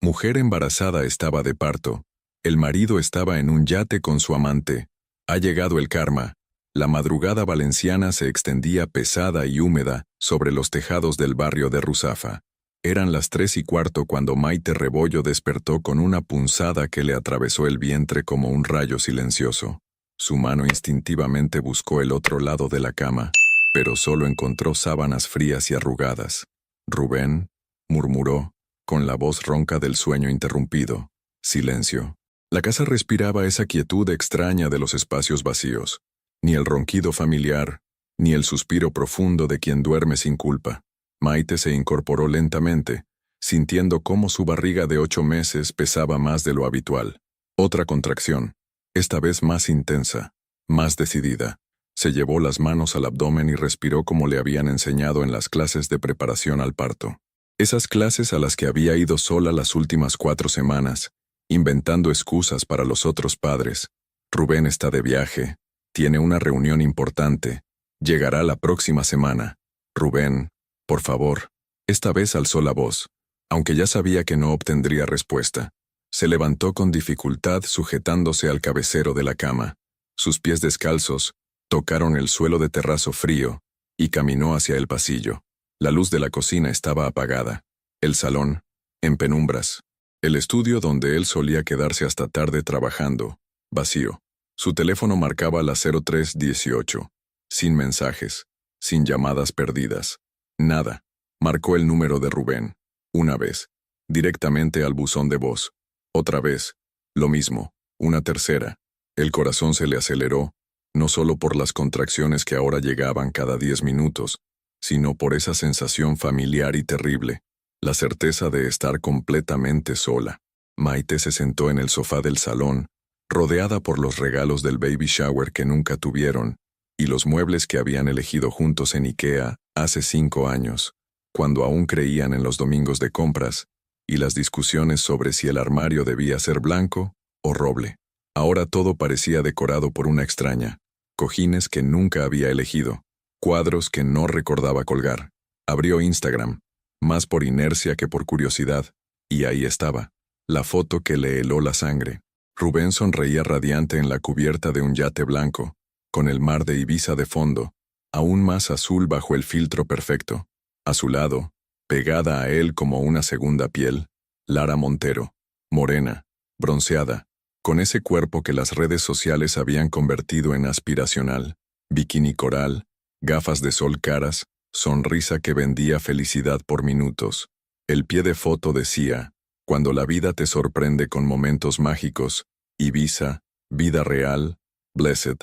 Mujer embarazada estaba de parto. El marido estaba en un yate con su amante. Ha llegado el karma. La madrugada valenciana se extendía pesada y húmeda sobre los tejados del barrio de Ruzafa. Eran las 3:15 cuando Maite Rebollo despertó con una punzada que le atravesó el vientre como un rayo silencioso. Su mano instintivamente buscó el otro lado de la cama, pero solo encontró sábanas frías y arrugadas. «Rubén», murmuró, con la voz ronca del sueño interrumpido. Silencio. La casa respiraba esa quietud extraña de los espacios vacíos. Ni el ronquido familiar, ni el suspiro profundo de quien duerme sin culpa. Maite se incorporó lentamente, sintiendo cómo su barriga de 8 meses pesaba más de lo habitual. Otra contracción, esta vez más intensa, más decidida. Se llevó las manos al abdomen y respiró como le habían enseñado en las clases de preparación al parto. Esas clases a las que había ido sola las últimas 4 semanas, inventando excusas para los otros padres. Rubén está de viaje, tiene una reunión importante, llegará la próxima semana. Rubén, por favor. Esta vez alzó la voz, aunque ya sabía que no obtendría respuesta. Se levantó con dificultad sujetándose al cabecero de la cama. Sus pies descalzos tocaron el suelo de terrazo frío y caminó hacia el pasillo. La luz de la cocina estaba apagada. El salón, en penumbras. El estudio donde él solía quedarse hasta tarde trabajando, vacío. Su teléfono marcaba las 03:18. Sin mensajes, sin llamadas perdidas. Nada. Marcó el número de Rubén. Una vez. Directamente al buzón de voz. Otra vez. Lo mismo. Una tercera. El corazón se le aceleró, no solo por las contracciones que ahora llegaban cada 10 minutos, sino por esa sensación familiar y terrible. La certeza de estar completamente sola. Maite se sentó en el sofá del salón, rodeada por los regalos del baby shower que nunca tuvieron, y los muebles que habían elegido juntos en IKEA hace 5 años, cuando aún creían en los domingos de compras, y las discusiones sobre si el armario debía ser blanco o roble. Ahora todo parecía decorado por una extraña. Cojines que nunca había elegido, cuadros que no recordaba colgar. Abrió Instagram, más por inercia que por curiosidad, y ahí estaba, la foto que le heló la sangre. Rubén sonreía radiante en la cubierta de un yate blanco, con el mar de Ibiza de fondo, aún más azul bajo el filtro perfecto. A su lado, pegada a él como una segunda piel, Lara Montero, morena, bronceada, con ese cuerpo que las redes sociales habían convertido en aspiracional, bikini coral, gafas de sol caras, sonrisa que vendía felicidad por minutos. El pie de foto decía, cuando la vida te sorprende con momentos mágicos, Ibiza, vida real, blessed.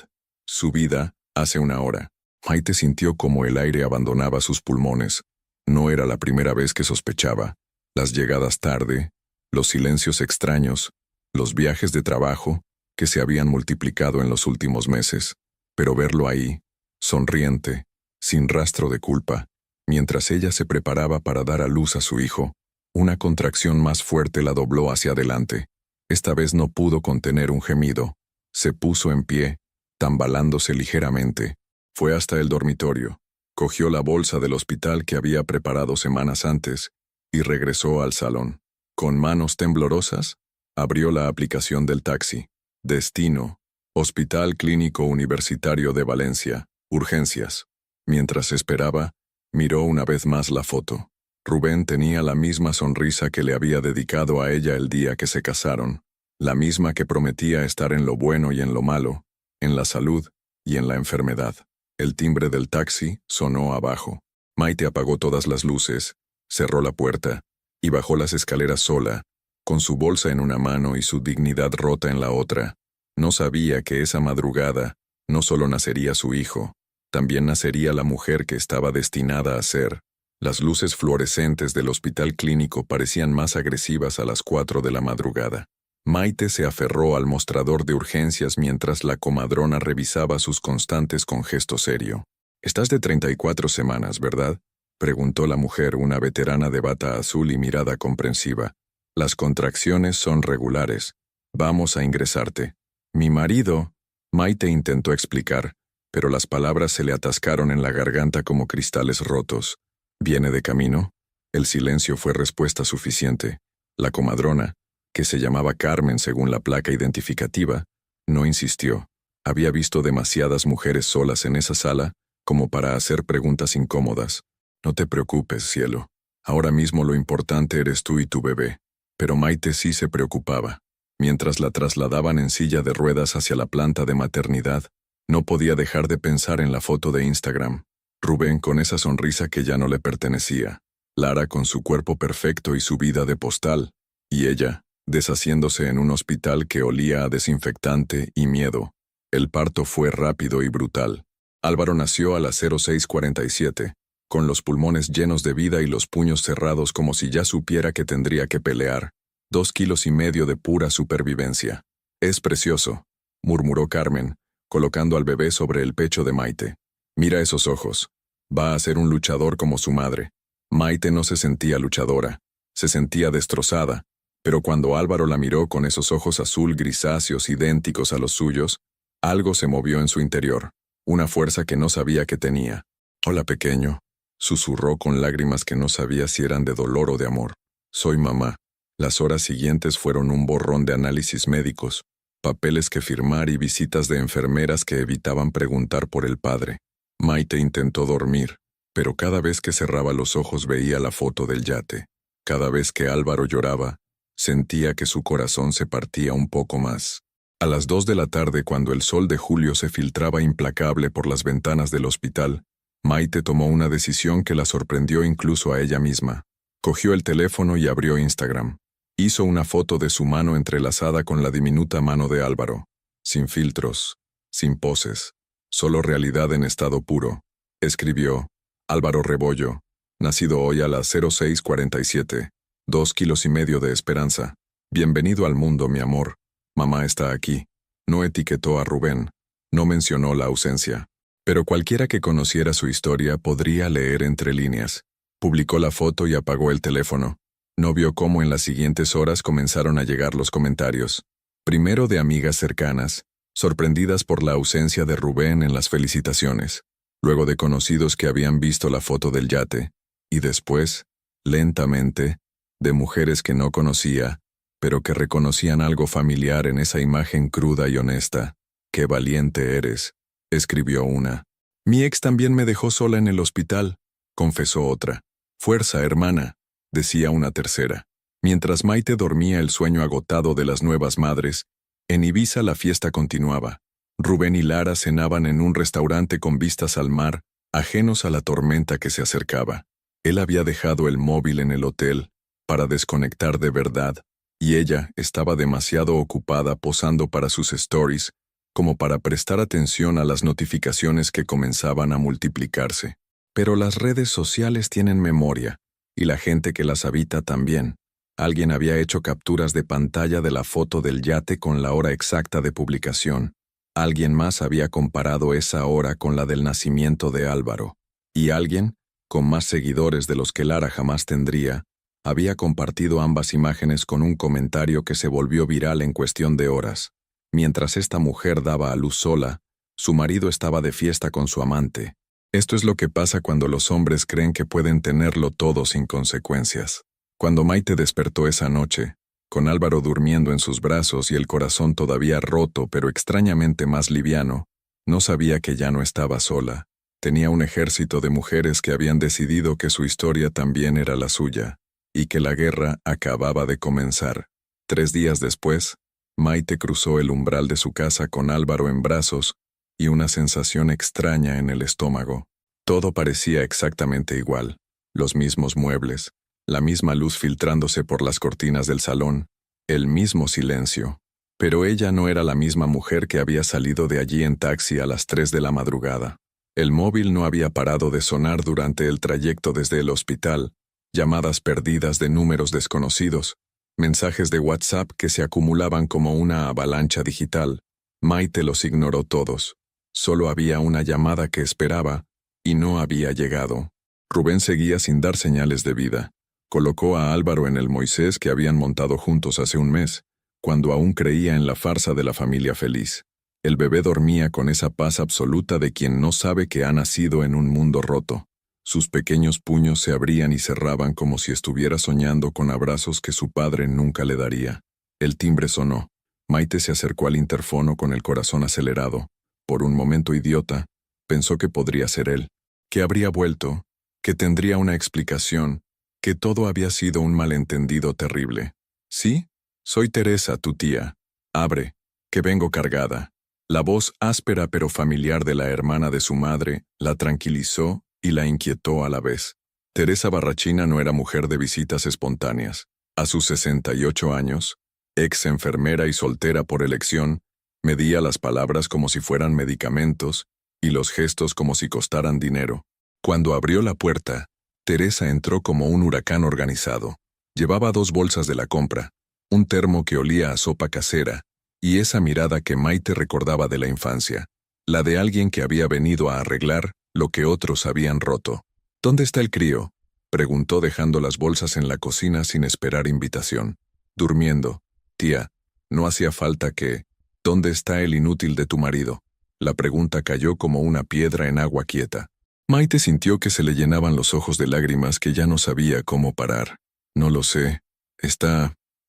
Su vida, hace 1 hora. Maite sintió como el aire abandonaba sus pulmones. No era la primera vez que sospechaba. Las llegadas tarde, los silencios extraños, los viajes de trabajo que se habían multiplicado en los últimos meses. Pero verlo ahí, sonriente, sin rastro de culpa, mientras ella se preparaba para dar a luz a su hijo, una contracción más fuerte la dobló hacia adelante. Esta vez no pudo contener un gemido. Se puso en pie, tambalándose ligeramente. Fue hasta el dormitorio, cogió la bolsa del hospital que había preparado semanas antes y regresó al salón. Con manos temblorosas, abrió la aplicación del taxi. Destino: Hospital Clínico Universitario de Valencia, urgencias. Mientras esperaba, miró una vez más la foto. Rubén tenía la misma sonrisa que le había dedicado a ella el día que se casaron, la misma que prometía estar en lo bueno y en lo malo, en la salud y en la enfermedad. El timbre del taxi sonó abajo. Maite apagó todas las luces, cerró la puerta y bajó las escaleras sola, con su bolsa en una mano y su dignidad rota en la otra. No sabía que esa madrugada no solo nacería su hijo, también nacería la mujer que estaba destinada a ser. Las luces fluorescentes del hospital clínico parecían más agresivas a las 4 de la madrugada. Maite se aferró al mostrador de urgencias mientras la comadrona revisaba sus constantes con gesto serio. «Estás de 34 semanas, ¿verdad?», preguntó la mujer, una veterana de bata azul y mirada comprensiva. «Las contracciones son regulares. Vamos a ingresarte». «Mi marido», Maite intentó explicar, pero las palabras se le atascaron en la garganta como cristales rotos. «¿Viene de camino?». El silencio fue respuesta suficiente. La comadrona, que se llamaba Carmen según la placa identificativa, no insistió. Había visto demasiadas mujeres solas en esa sala como para hacer preguntas incómodas. No te preocupes, cielo. Ahora mismo lo importante eres tú y tu bebé. Pero Maite sí se preocupaba. Mientras la trasladaban en silla de ruedas hacia la planta de maternidad, no podía dejar de pensar en la foto de Instagram. Rubén con esa sonrisa que ya no le pertenecía. Lara con su cuerpo perfecto y su vida de postal. Y ella, deshaciéndose en un hospital que olía a desinfectante y miedo. El parto fue rápido y brutal. Álvaro nació a las 06:47, con los pulmones llenos de vida y los puños cerrados como si ya supiera que tendría que pelear. 2,5 kilos de pura supervivencia. Es precioso, murmuró Carmen, colocando al bebé sobre el pecho de Maite. Mira esos ojos. Va a ser un luchador como su madre. Maite no se sentía luchadora, se sentía destrozada, pero cuando Álvaro la miró con esos ojos azul grisáceos idénticos a los suyos, algo se movió en su interior, una fuerza que no sabía que tenía. Hola, pequeño, susurró con lágrimas que no sabía si eran de dolor o de amor. Soy mamá. Las horas siguientes fueron un borrón de análisis médicos, papeles que firmar y visitas de enfermeras que evitaban preguntar por el padre. Maite intentó dormir, pero cada vez que cerraba los ojos veía la foto del yate. Cada vez que Álvaro lloraba, sentía que su corazón se partía un poco más. A las 2 de la tarde, cuando el sol de julio se filtraba implacable por las ventanas del hospital, Maite tomó una decisión que la sorprendió incluso a ella misma. Cogió el teléfono y abrió Instagram. Hizo una foto de su mano entrelazada con la diminuta mano de Álvaro, sin filtros, sin poses, solo realidad en estado puro. Escribió: Álvaro Rebollo, nacido hoy a las 06:47, 2,5 kilos de esperanza. Bienvenido al mundo, mi amor. Mamá está aquí. No etiquetó a Rubén, no mencionó la ausencia. Pero cualquiera que conociera su historia podría leer entre líneas. Publicó la foto y apagó el teléfono. No vio cómo en las siguientes horas comenzaron a llegar los comentarios. Primero de amigas cercanas, sorprendidas por la ausencia de Rubén en las felicitaciones. Luego de conocidos que habían visto la foto del yate. Y después, lentamente, de mujeres que no conocía, pero que reconocían algo familiar en esa imagen cruda y honesta. «Qué valiente eres», escribió una. «Mi ex también me dejó sola en el hospital», confesó otra. «Fuerza, hermana», decía una tercera. Mientras Maite dormía el sueño agotado de las nuevas madres, en Ibiza la fiesta continuaba. Rubén y Lara cenaban en un restaurante con vistas al mar, ajenos a la tormenta que se acercaba. Él había dejado el móvil en el hotel, para desconectar de verdad, y ella estaba demasiado ocupada posando para sus stories, como para prestar atención a las notificaciones que comenzaban a multiplicarse. Pero las redes sociales tienen memoria, y la gente que las habita también. Alguien había hecho capturas de pantalla de la foto del yate con la hora exacta de publicación. Alguien más había comparado esa hora con la del nacimiento de Álvaro. Y alguien, con más seguidores de los que Lara jamás tendría, había compartido ambas imágenes con un comentario que se volvió viral en cuestión de horas. Mientras esta mujer daba a luz sola, su marido estaba de fiesta con su amante. Esto es lo que pasa cuando los hombres creen que pueden tenerlo todo sin consecuencias. Cuando Maite despertó esa noche, con Álvaro durmiendo en sus brazos y el corazón todavía roto pero extrañamente más liviano, no sabía que ya no estaba sola. Tenía un ejército de mujeres que habían decidido que su historia también era la suya, y que la guerra acababa de comenzar. 3 días después, Maite cruzó el umbral de su casa con Álvaro en brazos y una sensación extraña en el estómago. Todo parecía exactamente igual, los mismos muebles, la misma luz filtrándose por las cortinas del salón, el mismo silencio. Pero ella no era la misma mujer que había salido de allí en taxi a las 3 de la madrugada. El móvil no había parado de sonar durante el trayecto desde el hospital, llamadas perdidas de números desconocidos, mensajes de WhatsApp que se acumulaban como una avalancha digital. Maite los ignoró todos. Solo había una llamada que esperaba, y no había llegado. Rubén seguía sin dar señales de vida. Colocó a Álvaro en el Moisés que habían montado juntos hace un mes, cuando aún creía en la farsa de la familia feliz. El bebé dormía con esa paz absoluta de quien no sabe que ha nacido en un mundo roto. Sus pequeños puños se abrían y cerraban como si estuviera soñando con abrazos que su padre nunca le daría. El timbre sonó. Maite se acercó al interfono con el corazón acelerado. Por un momento idiota, pensó que podría ser él, que habría vuelto, que tendría una explicación, que todo había sido un malentendido terrible. «Sí, soy Teresa, tu tía. Abre, que vengo cargada». La voz áspera pero familiar de la hermana de su madre la tranquilizó y la inquietó a la vez. Teresa Barrachina no era mujer de visitas espontáneas. A sus 68 años, ex enfermera y soltera por elección, medía las palabras como si fueran medicamentos y los gestos como si costaran dinero. Cuando abrió la puerta, Teresa entró como un huracán organizado. Llevaba 2 bolsas de la compra, un termo que olía a sopa casera, y esa mirada que Maite recordaba de la infancia, la de alguien que había venido a arreglar lo que otros habían roto. «¿Dónde está el crío?», preguntó dejando las bolsas en la cocina sin esperar invitación. «Durmiendo. Tía, no hacía falta que... ¿Dónde está el inútil de tu marido?». La pregunta cayó como una piedra en agua quieta. Maite sintió que se le llenaban los ojos de lágrimas que ya no sabía cómo parar. «No lo sé.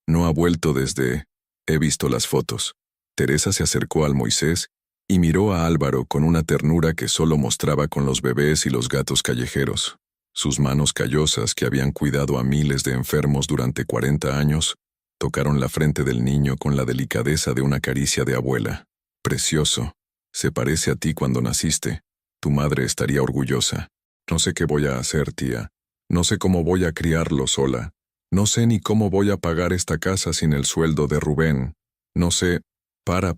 No ha vuelto desde... He visto las fotos». Teresa se acercó al Moisés y miró a Álvaro con una ternura que solo mostraba con los bebés y los gatos callejeros. Sus manos callosas, que habían cuidado a miles de enfermos durante 40 años, tocaron la frente del niño con la delicadeza de una caricia de abuela. «Precioso. Se parece a ti cuando naciste. Tu madre estaría orgullosa». «No sé qué voy a hacer, tía. No sé cómo voy a criarlo sola. No sé ni cómo voy a pagar esta casa sin el sueldo de Rubén. No sé...». Para.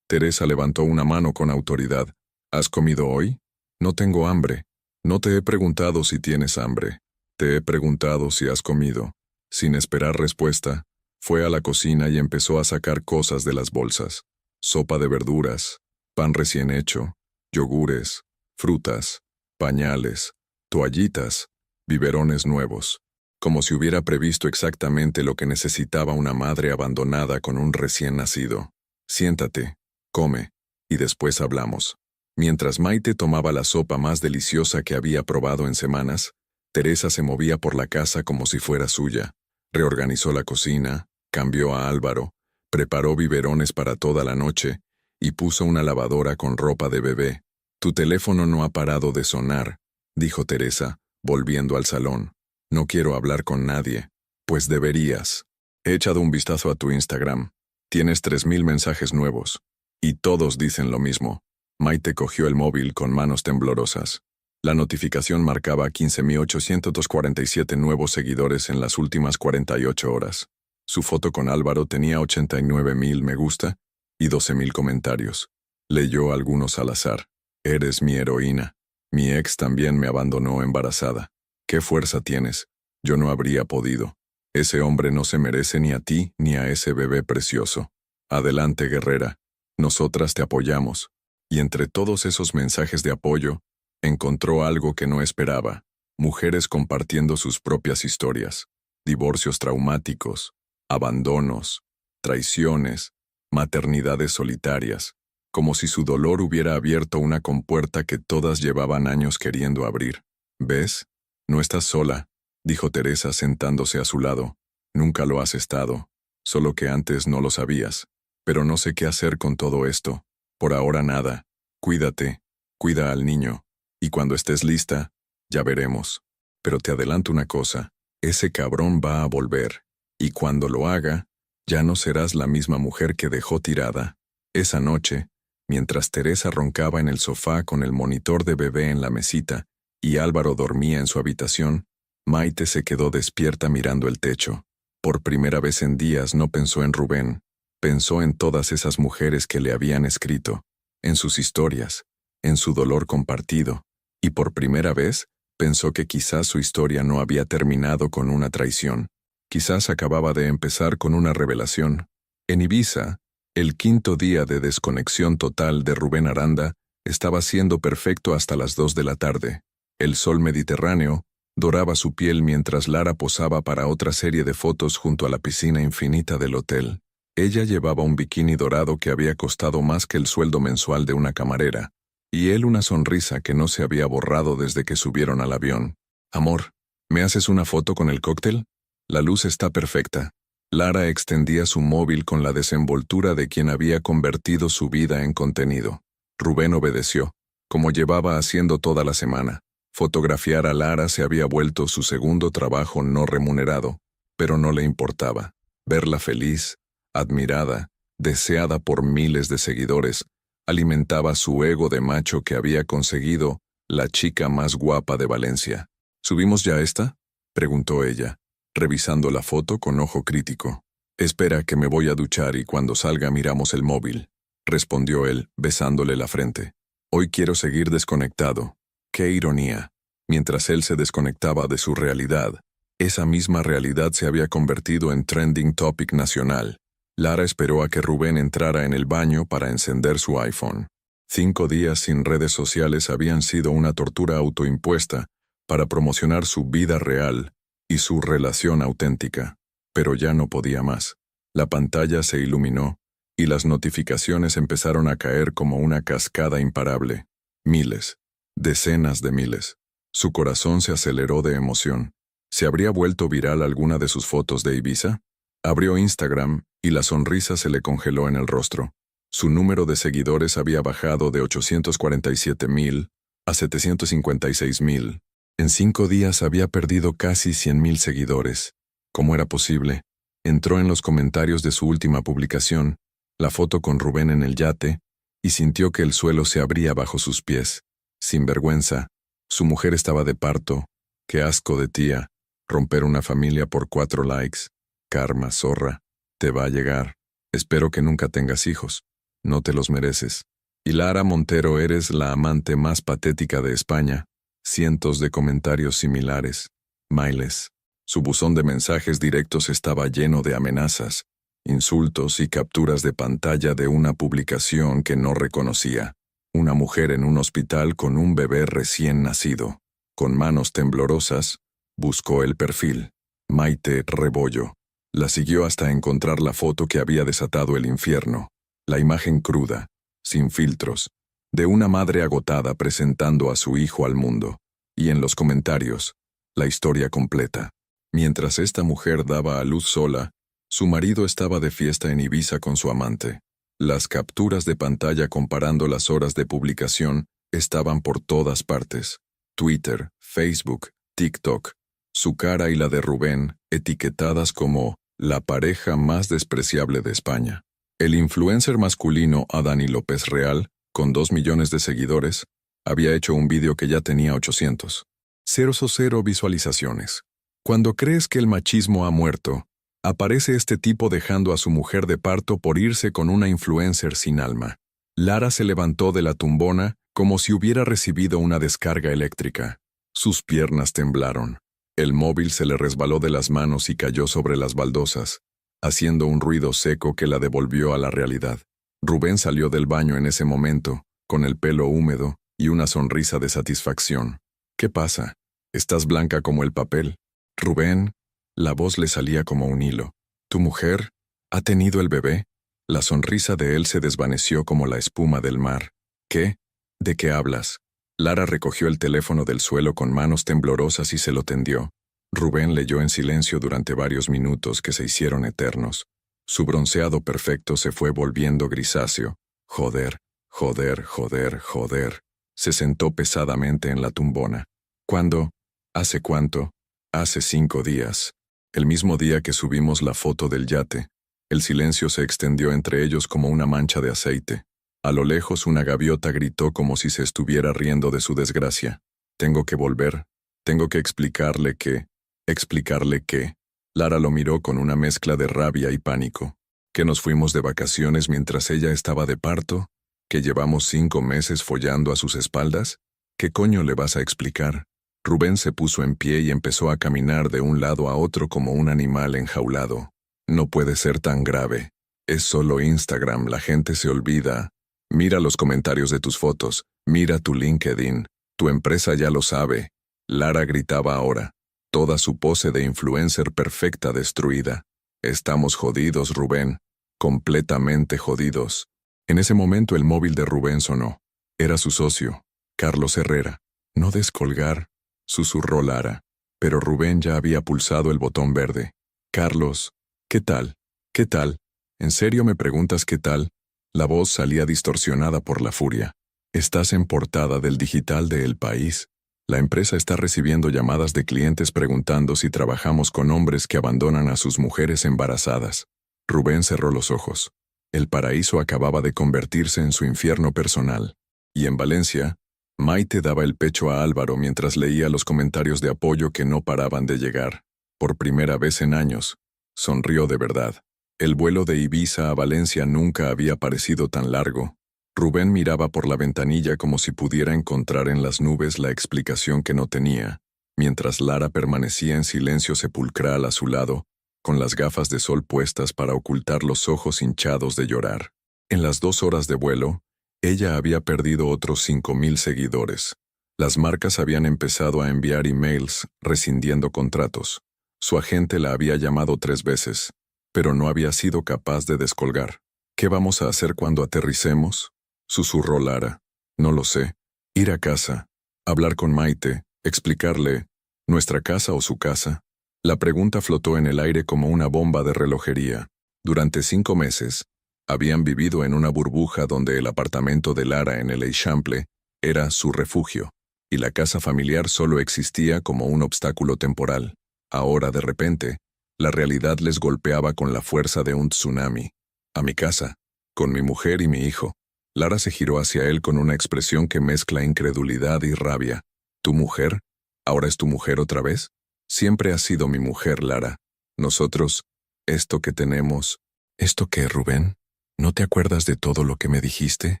Teresa levantó una mano con autoridad. «¿Has comido hoy?». «No tengo hambre». «No te he preguntado si tienes hambre. Te he preguntado si has comido». Sin esperar respuesta, fue a la cocina y empezó a sacar cosas de las bolsas. Sopa de verduras, pan recién hecho, yogures, frutas, pañales, toallitas, biberones nuevos. Como si hubiera previsto exactamente lo que necesitaba una madre abandonada con un recién nacido. «Siéntate, come, y después hablamos». Mientras Maite tomaba la sopa más deliciosa que había probado en semanas, Teresa se movía por la casa como si fuera suya. Reorganizó la cocina, cambió a Álvaro, preparó biberones para toda la noche y puso una lavadora con ropa de bebé. «Tu teléfono no ha parado de sonar», dijo Teresa, volviendo al salón. «No quiero hablar con nadie». «Pues deberías. He echado un vistazo a tu Instagram. Tienes 3000 mensajes nuevos. Y todos dicen lo mismo». Maite cogió el móvil con manos temblorosas. La notificación marcaba 15.847 nuevos seguidores en las últimas 48 horas. Su foto con Álvaro tenía 89.000 me gusta y 12.000 comentarios. Leyó algunos al azar. «Eres mi heroína. Mi ex también me abandonó embarazada. ¿Qué fuerza tienes? Yo no habría podido. Ese hombre no se merece ni a ti ni a ese bebé precioso. Adelante, guerrera. Nosotras te apoyamos». Y entre todos esos mensajes de apoyo, encontró algo que no esperaba: mujeres compartiendo sus propias historias, divorcios traumáticos, abandonos, traiciones, maternidades solitarias, como si su dolor hubiera abierto una compuerta que todas llevaban años queriendo abrir. «¿Ves? No estás sola», dijo Teresa sentándose a su lado. «Nunca lo has estado, solo que antes no lo sabías. Pero no sé qué hacer con todo esto. Por ahora nada. Cuídate, cuida al niño, y cuando estés lista, ya veremos. Pero te adelanto una cosa, ese cabrón va a volver, y cuando lo haga, ya no serás la misma mujer que dejó tirada». Esa noche, mientras Teresa roncaba en el sofá con el monitor de bebé en la mesita, y Álvaro dormía en su habitación, Maite se quedó despierta mirando el techo. Por primera vez en días no pensó en Rubén, pensó en todas esas mujeres que le habían escrito, en sus historias, en su dolor compartido, y por primera vez pensó que quizás su historia no había terminado con una traición, quizás acababa de empezar con una revelación. En Ibiza, el 5.º día de desconexión total de Rubén Aranda estaba siendo perfecto hasta las 2 de la tarde. El sol mediterráneo doraba su piel mientras Lara posaba para otra serie de fotos junto a la piscina infinita del hotel. Ella llevaba un bikini dorado que había costado más que el sueldo mensual de una camarera. Y él una sonrisa que no se había borrado desde que subieron al avión. Amor, ¿me haces una foto con el cóctel? La luz está perfecta. Lara extendía su móvil con la desenvoltura de quien había convertido su vida en contenido. Rubén obedeció, como llevaba haciendo toda la semana. Fotografiar a Lara se había vuelto su segundo trabajo no remunerado, pero no le importaba. Verla feliz, admirada, deseada por miles de seguidores, alimentaba su ego de macho que había conseguido la chica más guapa de Valencia. ¿Subimos ya esta?, preguntó ella, revisando la foto con ojo crítico. Espera que me voy a duchar y cuando salga miramos el móvil, respondió él, besándole la frente. Hoy quiero seguir desconectado. ¡Qué ironía! Mientras él se desconectaba de su realidad, esa misma realidad se había convertido en trending topic nacional. Lara esperó a que Rubén entrara en el baño para encender su iPhone. 5 días sin redes sociales habían sido una tortura autoimpuesta para promocionar su vida real y su relación auténtica, pero ya no podía más. La pantalla se iluminó y las notificaciones empezaron a caer como una cascada imparable. Miles, decenas de miles. Su corazón se aceleró de emoción. ¿Se habría vuelto viral alguna de sus fotos de Ibiza? Abrió Instagram y la sonrisa se le congeló en el rostro. Su número de seguidores había bajado de 847,000 a 756,000. En 5 días había perdido casi 100,000 seguidores. ¿Cómo era posible? Entró en los comentarios de su última publicación, la foto con Rubén en el yate, y sintió que el suelo se abría bajo sus pies. Sin vergüenza, su mujer estaba de parto. Qué asco de tía, romper una familia por 4 likes. Karma, zorra, te va a llegar. Espero que nunca tengas hijos. No te los mereces. Y Lara Montero, eres la amante más patética de España. Cientos de comentarios similares. Miles. Su buzón de mensajes directos estaba lleno de amenazas, insultos y capturas de pantalla de una publicación que no reconocía. Una mujer en un hospital con un bebé recién nacido. Con manos temblorosas, buscó el perfil. Maite Rebollo. La siguió hasta encontrar la foto que había desatado el infierno. La imagen cruda, sin filtros, de una madre agotada presentando a su hijo al mundo. Y en los comentarios, la historia completa. Mientras esta mujer daba a luz sola, su marido estaba de fiesta en Ibiza con su amante. Las capturas de pantalla comparando las horas de publicación estaban por todas partes. Twitter, Facebook, TikTok. Su cara y la de Rubén, etiquetadas como la pareja más despreciable de España. El influencer masculino Adani López Real, con 2 millones de seguidores, había hecho un vídeo que ya tenía 800,000 visualizaciones. Cuando crees que el machismo ha muerto, aparece este tipo dejando a su mujer de parto por irse con una influencer sin alma. Lara se levantó de la tumbona como si hubiera recibido una descarga eléctrica. Sus piernas temblaron. El móvil se le resbaló de las manos y cayó sobre las baldosas, haciendo un ruido seco que la devolvió a la realidad. Rubén salió del baño en ese momento, con el pelo húmedo y una sonrisa de satisfacción. ¿Qué pasa? Estás blanca como el papel. Rubén, la voz le salía como un hilo. ¿Tu mujer ha tenido el bebé? La sonrisa de él se desvaneció como la espuma del mar. ¿Qué? ¿De qué hablas? Lara recogió el teléfono del suelo con manos temblorosas y se lo tendió. Rubén leyó en silencio durante varios minutos que se hicieron eternos. Su bronceado perfecto se fue volviendo grisáceo. Joder, joder, joder, joder. Se sentó pesadamente en la tumbona. ¿Cuándo? ¿Hace cuánto? Hace 5 días. El mismo día que subimos la foto del yate. El silencio se extendió entre ellos como una mancha de aceite. A lo lejos una gaviota gritó como si se estuviera riendo de su desgracia. Tengo que volver. Tengo que explicarle que... ¿Explicarle qué? Lara lo miró con una mezcla de rabia y pánico. ¿Que nos fuimos de vacaciones mientras ella estaba de parto? ¿Que llevamos 5 meses follando a sus espaldas? ¿Qué coño le vas a explicar? Rubén se puso en pie y empezó a caminar de un lado a otro como un animal enjaulado. No puede ser tan grave. Es solo Instagram, la gente se olvida. Mira los comentarios de tus fotos, mira tu LinkedIn, tu empresa ya lo sabe. Lara gritaba ahora, toda su pose de influencer perfecta destruida. Estamos jodidos, Rubén, completamente jodidos. En ese momento el móvil de Rubén sonó. Era su socio, Carlos Herrera. No descolgar, susurró Lara, pero Rubén ya había pulsado el botón verde. Carlos, ¿qué tal? ¿Qué tal? ¿En serio me preguntas qué tal? La voz salía distorsionada por la furia. Estás en portada del digital de El País. La empresa está recibiendo llamadas de clientes preguntando si trabajamos con hombres que abandonan a sus mujeres embarazadas. Rubén cerró los ojos. El paraíso acababa de convertirse en su infierno personal. Y en Valencia, Maite daba el pecho a Álvaro mientras leía los comentarios de apoyo que no paraban de llegar. Por primera vez en años, sonrió de verdad. El vuelo de Ibiza a Valencia nunca había parecido tan largo. Rubén miraba por la ventanilla como si pudiera encontrar en las nubes la explicación que no tenía, mientras Lara permanecía en silencio sepulcral a su lado, con las gafas de sol puestas para ocultar los ojos hinchados de llorar. En las 2 horas de vuelo, ella había perdido otros 5,000 seguidores. Las marcas habían empezado a enviar emails rescindiendo contratos. Su agente la había llamado 3 veces, pero no había sido capaz de descolgar. ¿Qué vamos a hacer cuando aterricemos?, susurró Lara. No lo sé. Ir a casa, hablar con Maite, explicarle, ¿nuestra casa o su casa? La pregunta flotó en el aire como una bomba de relojería. Durante 5 meses, habían vivido en una burbuja donde el apartamento de Lara en el Eixample era su refugio, y la casa familiar solo existía como un obstáculo temporal. Ahora, de repente, la realidad les golpeaba con la fuerza de un tsunami. A mi casa, con mi mujer y mi hijo. Lara se giró hacia él con una expresión que mezcla incredulidad y rabia. ¿Tu mujer? ¿Ahora es tu mujer otra vez? Siempre has sido mi mujer, Lara. Nosotros, esto que tenemos... ¿Esto qué, Rubén? ¿No te acuerdas de todo lo que me dijiste?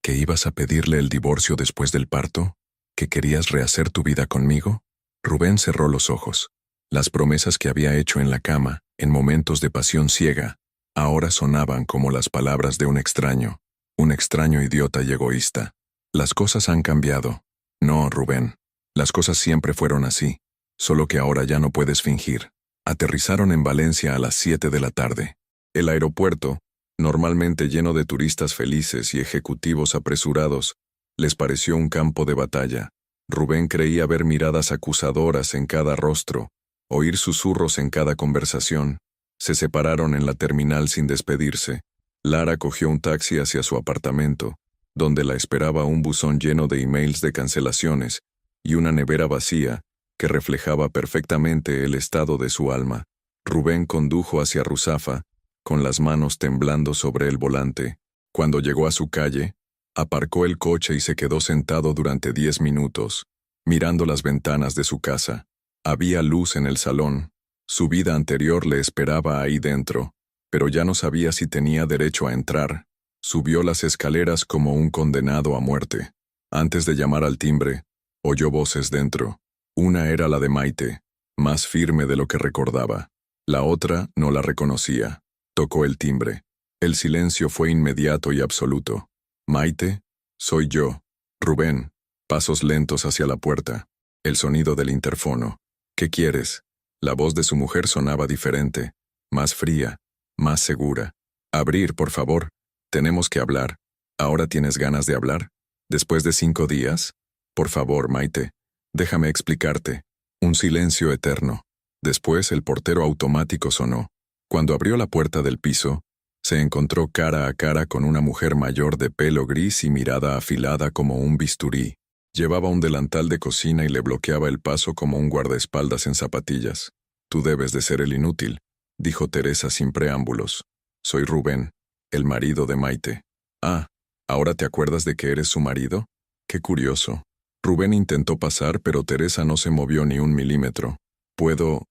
¿Que ibas a pedirle el divorcio después del parto? ¿Que querías rehacer tu vida conmigo? Rubén cerró los ojos. Las promesas que había hecho en la cama, en momentos de pasión ciega, ahora sonaban como las palabras de un extraño idiota y egoísta. Las cosas han cambiado. No, Rubén. Las cosas siempre fueron así. Solo que ahora ya no puedes fingir. Aterrizaron en Valencia a las 7 de la tarde. El aeropuerto, normalmente lleno de turistas felices y ejecutivos apresurados, les pareció un campo de batalla. Rubén creía ver miradas acusadoras en cada rostro, oír susurros en cada conversación. Se separaron en la terminal sin despedirse. Lara cogió un taxi hacia su apartamento, donde la esperaba un buzón lleno de emails de cancelaciones y una nevera vacía que reflejaba perfectamente el estado de su alma. Rubén condujo hacia Ruzafa, con las manos temblando sobre el volante. Cuando llegó a su calle, aparcó el coche y se quedó sentado durante 10 minutos, mirando las ventanas de su casa. Había luz en el salón. Su vida anterior le esperaba ahí dentro, pero ya no sabía si tenía derecho a entrar. Subió las escaleras como un condenado a muerte. Antes de llamar al timbre, oyó voces dentro. Una era la de Maite, más firme de lo que recordaba. La otra no la reconocía. Tocó el timbre. El silencio fue inmediato y absoluto. Maite, soy yo. Rubén. Pasos lentos hacia la puerta. El sonido del interfono. ¿Qué quieres? La voz de su mujer sonaba diferente, más fría, más segura. Abrir, por favor. Tenemos que hablar. ¿Ahora tienes ganas de hablar? ¿Después de 5 días? Por favor, Maite. Déjame explicarte. Un silencio eterno. Después el portero automático sonó. Cuando abrió la puerta del piso, se encontró cara a cara con una mujer mayor de pelo gris y mirada afilada como un bisturí. Llevaba un delantal de cocina y le bloqueaba el paso como un guardaespaldas en zapatillas. Tú debes de ser el inútil, dijo Teresa sin preámbulos. Soy Rubén, el marido de Maite. Ah, ¿ahora te acuerdas de que eres su marido? Qué curioso. Rubén intentó pasar, pero Teresa no se movió ni un milímetro. ¿Puedo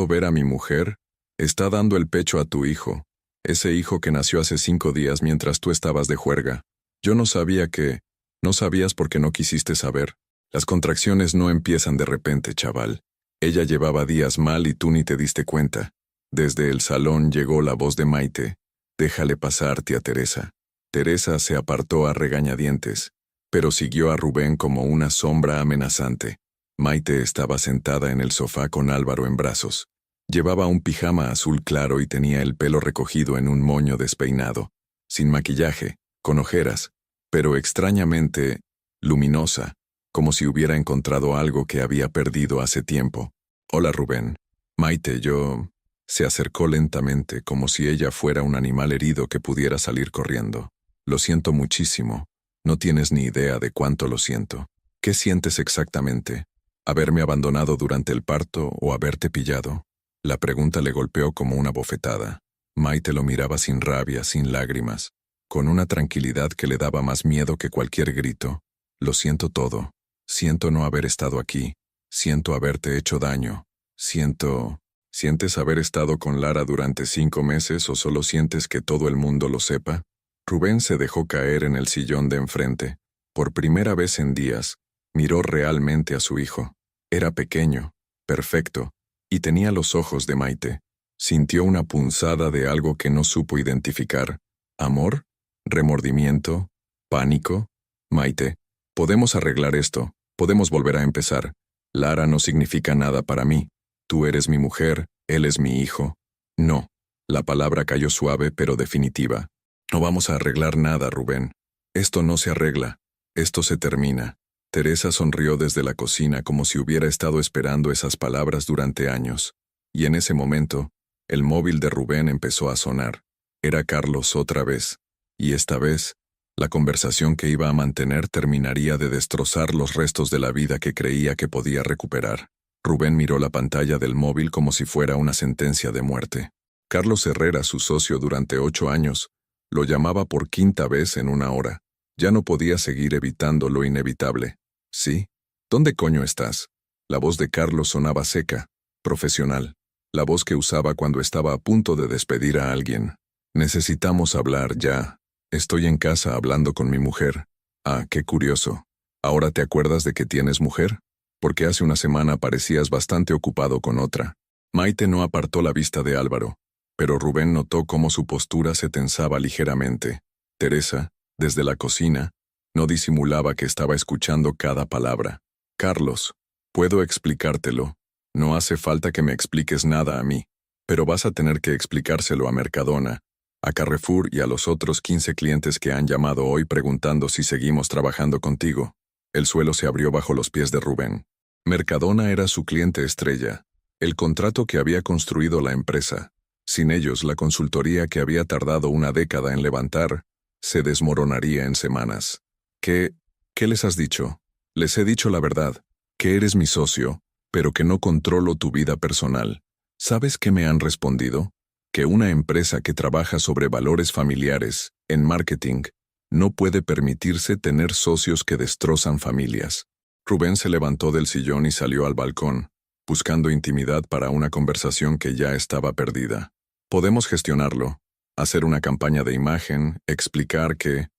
ver a mi mujer? Está dando el pecho a tu hijo. Ese hijo que nació hace 5 días mientras tú estabas de juerga. Yo no sabía que... No sabías porque no quisiste saber. Las contracciones no empiezan de repente, chaval. Ella llevaba días mal y tú ni te diste cuenta. Desde el salón llegó la voz de Maite. Déjale pasar, tía Teresa. Teresa se apartó a regañadientes, pero siguió a Rubén como una sombra amenazante. Maite estaba sentada en el sofá con Álvaro en brazos. Llevaba un pijama azul claro y tenía el pelo recogido en un moño despeinado, sin maquillaje, con ojeras. pero extrañamente luminosa, como si hubiera encontrado algo que había perdido hace tiempo. «Hola, Rubén. Maite, yo...» Se acercó lentamente, como si ella fuera un animal herido que pudiera salir corriendo. «Lo siento muchísimo. No tienes ni idea de cuánto lo siento. ¿Qué sientes exactamente? ¿Haberme abandonado durante el parto o haberte pillado?» La pregunta le golpeó como una bofetada. Maite lo miraba sin rabia, sin lágrimas, con una tranquilidad que le daba más miedo que cualquier grito. «Lo siento todo. Siento no haber estado aquí. Siento haberte hecho daño. Siento...» ¿Sientes haber estado con Lara durante 5 meses o solo sientes que todo el mundo lo sepa? Rubén se dejó caer en el sillón de enfrente. Por primera vez en días, miró realmente a su hijo. Era pequeño, perfecto, y tenía los ojos de Maite. Sintió una punzada de algo que no supo identificar. ¿Amor? ¿Remordimiento? ¿Pánico? «Maite, podemos arreglar esto. Podemos volver a empezar. Lara no significa nada para mí. Tú eres mi mujer, él es mi hijo». «No». La palabra cayó suave pero definitiva. «No vamos a arreglar nada, Rubén. Esto no se arregla. Esto se termina». Teresa sonrió desde la cocina como si hubiera estado esperando esas palabras durante años. Y en ese momento, el móvil de Rubén empezó a sonar. Era Carlos otra vez. Y esta vez, la conversación que iba a mantener terminaría de destrozar los restos de la vida que creía que podía recuperar. Rubén miró la pantalla del móvil como si fuera una sentencia de muerte. Carlos Herrera, su socio durante 8 años, lo llamaba por 5ª vez en 1 hora. Ya no podía seguir evitando lo inevitable. «¿Sí? ¿Dónde coño estás?» La voz de Carlos sonaba seca, profesional. La voz que usaba cuando estaba a punto de despedir a alguien. «Necesitamos hablar ya. Estoy en casa hablando con mi mujer». «Ah, qué curioso. ¿Ahora te acuerdas de que tienes mujer? Porque hace una semana parecías bastante ocupado con otra». Maite no apartó la vista de Álvaro, pero Rubén notó cómo su postura se tensaba ligeramente. Teresa, desde la cocina, no disimulaba que estaba escuchando cada palabra. «Carlos, puedo explicártelo. No hace falta que me expliques nada a mí, pero vas a tener que explicárselo a Mercadona, a Carrefour y a los otros 15 clientes que han llamado hoy preguntando si seguimos trabajando contigo». El suelo se abrió bajo los pies de Rubén. Mercadona era su cliente estrella, el contrato que había construido la empresa. Sin ellos, la consultoría que había tardado una década en levantar se desmoronaría en semanas. ¿Qué les has dicho? «Les he dicho la verdad, que eres mi socio, pero que no controlo tu vida personal». ¿Sabes qué me han respondido? Que una empresa que trabaja sobre valores familiares, en marketing, no puede permitirse tener socios que destrozan familias. Rubén se levantó del sillón y salió al balcón, buscando intimidad para una conversación que ya estaba perdida. «Podemos gestionarlo. Hacer una campaña de imagen, explicar que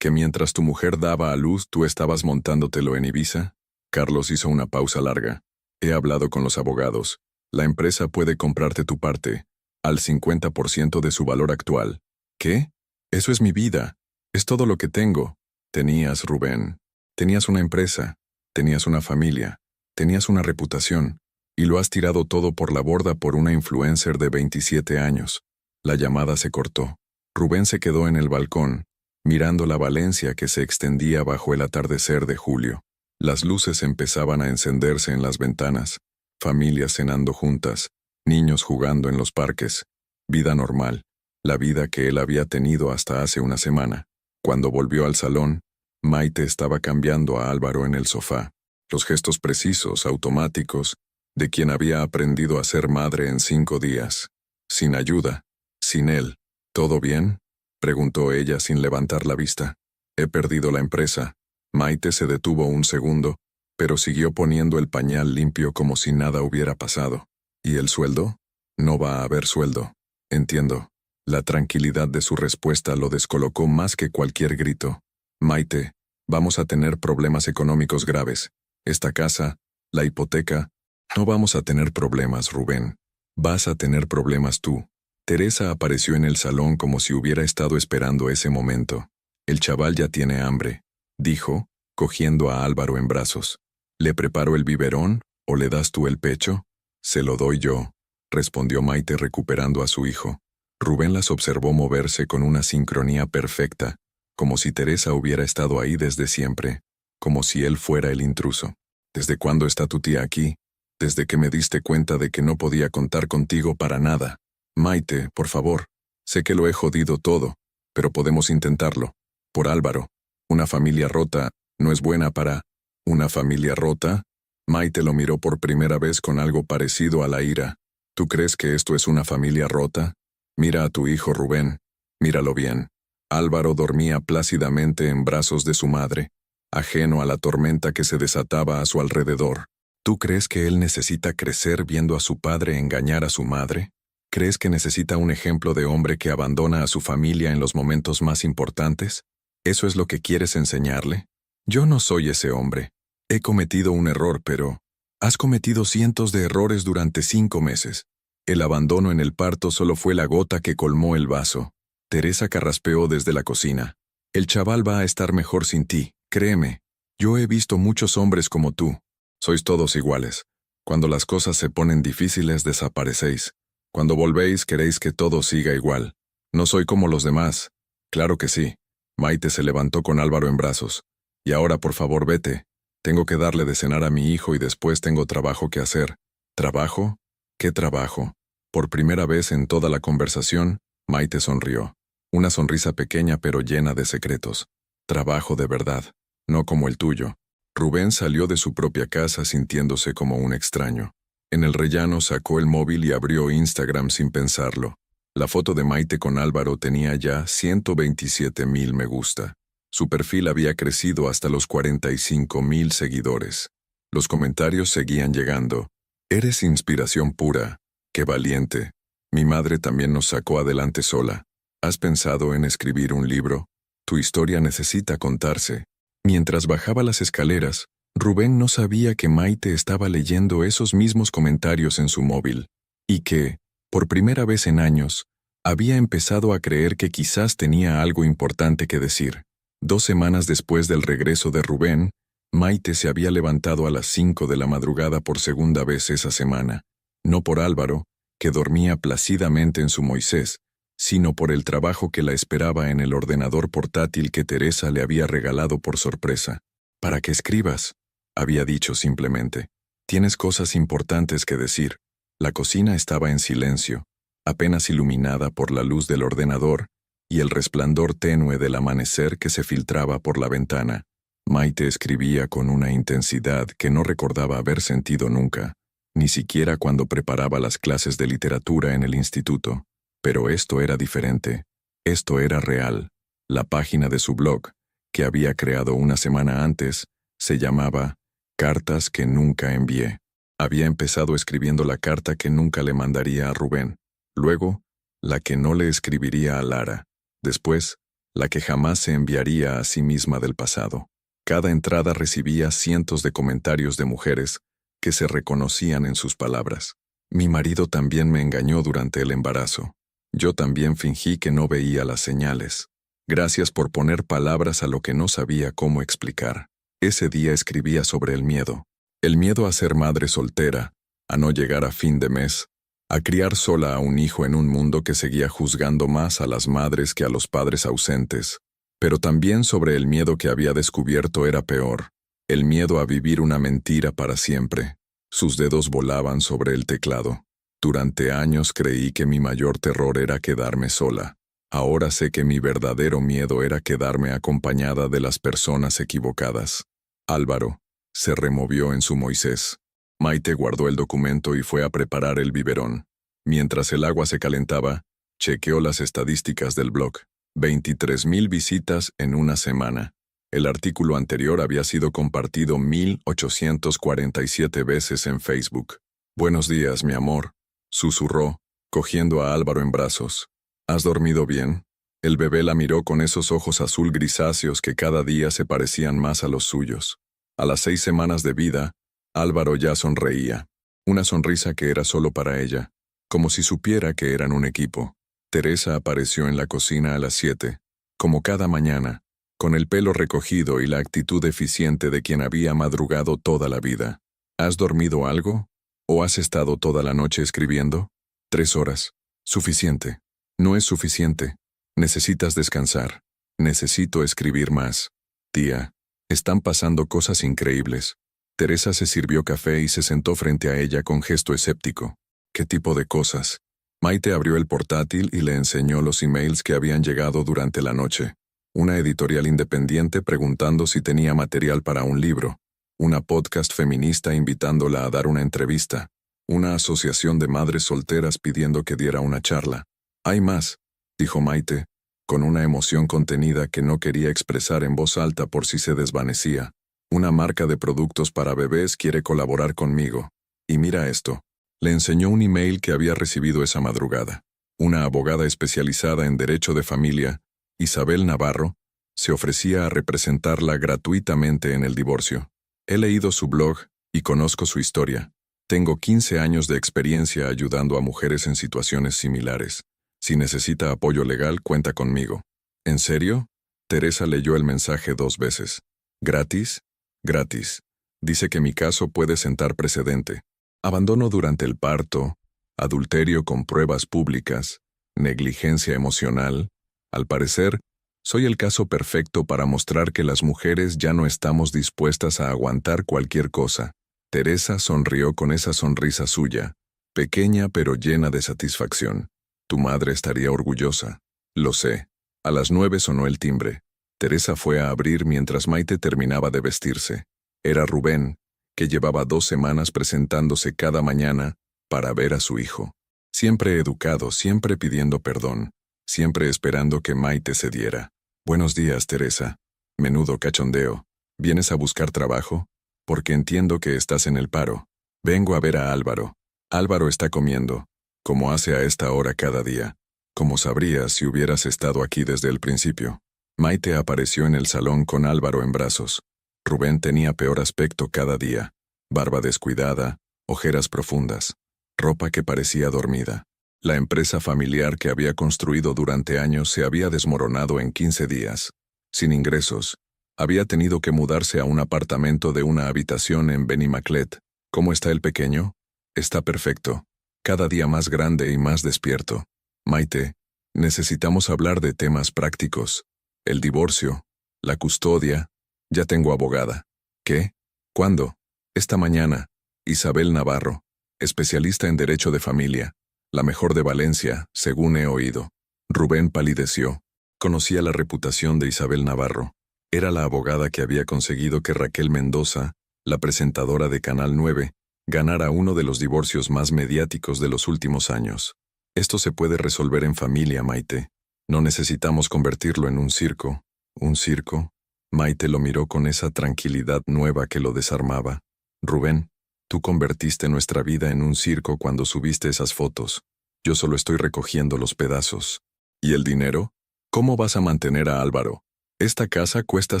mientras tu mujer daba a luz tú estabas montándotelo en Ibiza». Carlos hizo una pausa larga. «He hablado con los abogados. La empresa puede comprarte tu parte, al 50% de su valor actual». «¿Qué? Eso es mi vida. Es todo lo que tengo». «Tenías, Rubén. Tenías una empresa. Tenías una familia. Tenías una reputación. Y lo has tirado todo por la borda por una influencer de 27 años». La llamada se cortó. Rubén se quedó en el balcón, mirando la Valencia que se extendía bajo el atardecer de julio. Las luces empezaban a encenderse en las ventanas, familias cenando juntas, niños jugando en los parques. Vida normal, la vida que él había tenido hasta hace una semana. Cuando volvió al salón, Maite estaba cambiando a Álvaro en el sofá. Los gestos precisos, automáticos, de quien había aprendido a ser madre en 5 días. Sin ayuda, sin él. «¿Todo bien?», preguntó ella sin levantar la vista. «He perdido la empresa». Maite se detuvo un segundo, pero siguió poniendo el pañal limpio como si nada hubiera pasado. «¿Y el sueldo?». «No va a haber sueldo». «Entiendo». La tranquilidad de su respuesta lo descolocó más que cualquier grito. «Maite, vamos a tener problemas económicos graves. Esta casa, la hipoteca...». «No vamos a tener problemas, Rubén. Vas a tener problemas tú». Teresa apareció en el salón como si hubiera estado esperando ese momento. «El chaval ya tiene hambre», dijo, cogiendo a Álvaro en brazos. «¿Le preparo el biberón o le das tú el pecho?». «Se lo doy yo», respondió Maite recuperando a su hijo. Rubén las observó moverse con una sincronía perfecta, como si Teresa hubiera estado ahí desde siempre, como si él fuera el intruso. ¿Desde cuándo está tu tía aquí? Desde que me diste cuenta de que no podía contar contigo para nada. Maite, por favor. Sé que lo he jodido todo, pero podemos intentarlo. Por Álvaro. Una familia rota no es buena para... ¿Una familia rota? Maite lo miró por primera vez con algo parecido a la ira. ¿Tú crees que esto es una familia rota? Mira a tu hijo Rubén. Míralo bien. Álvaro dormía plácidamente en brazos de su madre, ajeno a la tormenta que se desataba a su alrededor. ¿Tú crees que él necesita crecer viendo a su padre engañar a su madre? ¿Crees que necesita un ejemplo de hombre que abandona a su familia en los momentos más importantes? ¿Eso es lo que quieres enseñarle? Yo no soy ese hombre. He cometido un error, pero... Has cometido cientos de errores durante 5 meses. El abandono en el parto solo fue la gota que colmó el vaso. Teresa carraspeó desde la cocina. El chaval va a estar mejor sin ti, créeme. Yo he visto muchos hombres como tú. Sois todos iguales. Cuando las cosas se ponen difíciles, desaparecéis. Cuando volvéis, queréis que todo siga igual. No soy como los demás. Claro que sí. Maite se levantó con Álvaro en brazos. Y ahora, por favor, vete. Tengo que darle de cenar a mi hijo y después tengo trabajo que hacer. ¿Trabajo? ¿Qué trabajo? Por primera vez en toda la conversación, Maite sonrió. Una sonrisa pequeña pero llena de secretos. Trabajo de verdad, no como el tuyo. Rubén salió de su propia casa sintiéndose como un extraño. En el rellano sacó el móvil y abrió Instagram sin pensarlo. La foto de Maite con Álvaro tenía ya 127,000 me gusta. Su perfil había crecido hasta los 45,000 seguidores. Los comentarios seguían llegando. Eres inspiración pura. Qué valiente. Mi madre también nos sacó adelante sola. ¿Has pensado en escribir un libro? Tu historia necesita contarse. Mientras bajaba las escaleras, Rubén no sabía que Maite estaba leyendo esos mismos comentarios en su móvil, y que, por primera vez en años, había empezado a creer que quizás tenía algo importante que decir. 2 semanas después del regreso de Rubén, Maite se había levantado a las 5 de la madrugada por segunda vez esa semana, no por Álvaro, que dormía plácidamente en su Moisés, sino por el trabajo que la esperaba en el ordenador portátil que Teresa le había regalado por sorpresa. «Para que escribas», había dicho simplemente. «Tienes cosas importantes que decir». La cocina estaba en silencio, apenas iluminada por la luz del ordenador y el resplandor tenue del amanecer que se filtraba por la ventana. Maite escribía con una intensidad que no recordaba haber sentido nunca, ni siquiera cuando preparaba las clases de literatura en el instituto. Pero esto era diferente. Esto era real. La página de su blog, que había creado una semana antes, se llamaba Cartas que nunca envié. Había empezado escribiendo la carta que nunca le mandaría a Rubén. Luego, la que no le escribiría a Lara. Después, la que jamás se enviaría a sí misma del pasado. Cada entrada recibía cientos de comentarios de mujeres que se reconocían en sus palabras. Mi marido también me engañó durante el embarazo. Yo también fingí que no veía las señales. Gracias por poner palabras a lo que no sabía cómo explicar. Ese día escribía sobre el miedo. El miedo a ser madre soltera, a no llegar a fin de mes, a criar sola a un hijo en un mundo que seguía juzgando más a las madres que a los padres ausentes. Pero también sobre el miedo que había descubierto era peor, el miedo a vivir una mentira para siempre. Sus dedos volaban sobre el teclado. Durante años creí que mi mayor terror era quedarme sola. Ahora sé que mi verdadero miedo era quedarme acompañada de las personas equivocadas. Álvaro se removió en su Moisés. Maite guardó el documento y fue a preparar el biberón. Mientras el agua se calentaba, chequeó las estadísticas del blog. 23,000 visitas en una semana. El artículo anterior había sido compartido 1,847 veces en Facebook. «Buenos días, mi amor», susurró, cogiendo a Álvaro en brazos. «¿Has dormido bien?» El bebé la miró con esos ojos azul grisáceos que cada día se parecían más a los suyos. A las 6 semanas de vida, Álvaro ya sonreía. Una sonrisa que era solo para ella, como si supiera que eran un equipo. Teresa apareció en la cocina a las 7, como cada mañana, con el pelo recogido y la actitud eficiente de quien había madrugado toda la vida. «¿Has dormido algo? ¿O has estado toda la noche escribiendo?» 3 horas. Suficiente. No es suficiente. Necesitas descansar. Necesito escribir más. Tía, están pasando cosas increíbles. Teresa se sirvió café y se sentó frente a ella con gesto escéptico. ¿Qué tipo de cosas? Maite abrió el portátil y le enseñó los emails que habían llegado durante la noche. Una editorial independiente preguntando si tenía material para un libro. Una podcast feminista invitándola a dar una entrevista. Una asociación de madres solteras pidiendo que diera una charla. Hay más, dijo Maite, con una emoción contenida que no quería expresar en voz alta por si se desvanecía. Una marca de productos para bebés quiere colaborar conmigo. Y mira esto. Le enseñó un email que había recibido esa madrugada. Una abogada especializada en derecho de familia, Isabel Navarro, se ofrecía a representarla gratuitamente en el divorcio. He leído su blog y conozco su historia. Tengo 15 años de experiencia ayudando a mujeres en situaciones similares. Si necesita apoyo legal, cuenta conmigo. ¿En serio? Teresa leyó el mensaje 2 veces. ¿Gratis? Gratis. Dice que mi caso puede sentar precedente. Abandono durante el parto, adulterio con pruebas públicas, negligencia emocional. Al parecer, soy el caso perfecto para mostrar que las mujeres ya no estamos dispuestas a aguantar cualquier cosa. Teresa sonrió con esa sonrisa suya, pequeña pero llena de satisfacción. Tu madre estaría orgullosa. Lo sé. A las 9 sonó el timbre. Teresa fue a abrir mientras Maite terminaba de vestirse. Era Rubén, que llevaba 2 semanas presentándose cada mañana para ver a su hijo. Siempre educado, siempre pidiendo perdón, siempre esperando que Maite cediera. Buenos días, Teresa. Menudo cachondeo. ¿Vienes a buscar trabajo? Porque entiendo que estás en el paro. Vengo a ver a Álvaro. Álvaro está comiendo, como hace a esta hora cada día. Como sabrías si hubieras estado aquí desde el principio. Maite apareció en el salón con Álvaro en brazos. Rubén tenía peor aspecto cada día. Barba descuidada, ojeras profundas, ropa que parecía dormida. La empresa familiar que había construido durante años se había desmoronado en 15 días. Sin ingresos, había tenido que mudarse a un apartamento de una habitación en Benimaclet. ¿Cómo está el pequeño? Está perfecto. Cada día más grande y más despierto. Maite, necesitamos hablar de temas prácticos. El divorcio, la custodia. Ya tengo abogada. ¿Qué? ¿Cuándo? Esta mañana. Isabel Navarro, especialista en derecho de familia. La mejor de Valencia, según he oído. Rubén palideció. Conocía la reputación de Isabel Navarro. Era la abogada que había conseguido que Raquel Mendoza, la presentadora de Canal 9, ganara uno de los divorcios más mediáticos de los últimos años. Esto se puede resolver en familia, Maite. No necesitamos convertirlo en un circo. ¿Un circo? Maite lo miró con esa tranquilidad nueva que lo desarmaba. Rubén, tú convertiste nuestra vida en un circo cuando subiste esas fotos. Yo solo estoy recogiendo los pedazos. ¿Y el dinero? ¿Cómo vas a mantener a Álvaro? Esta casa cuesta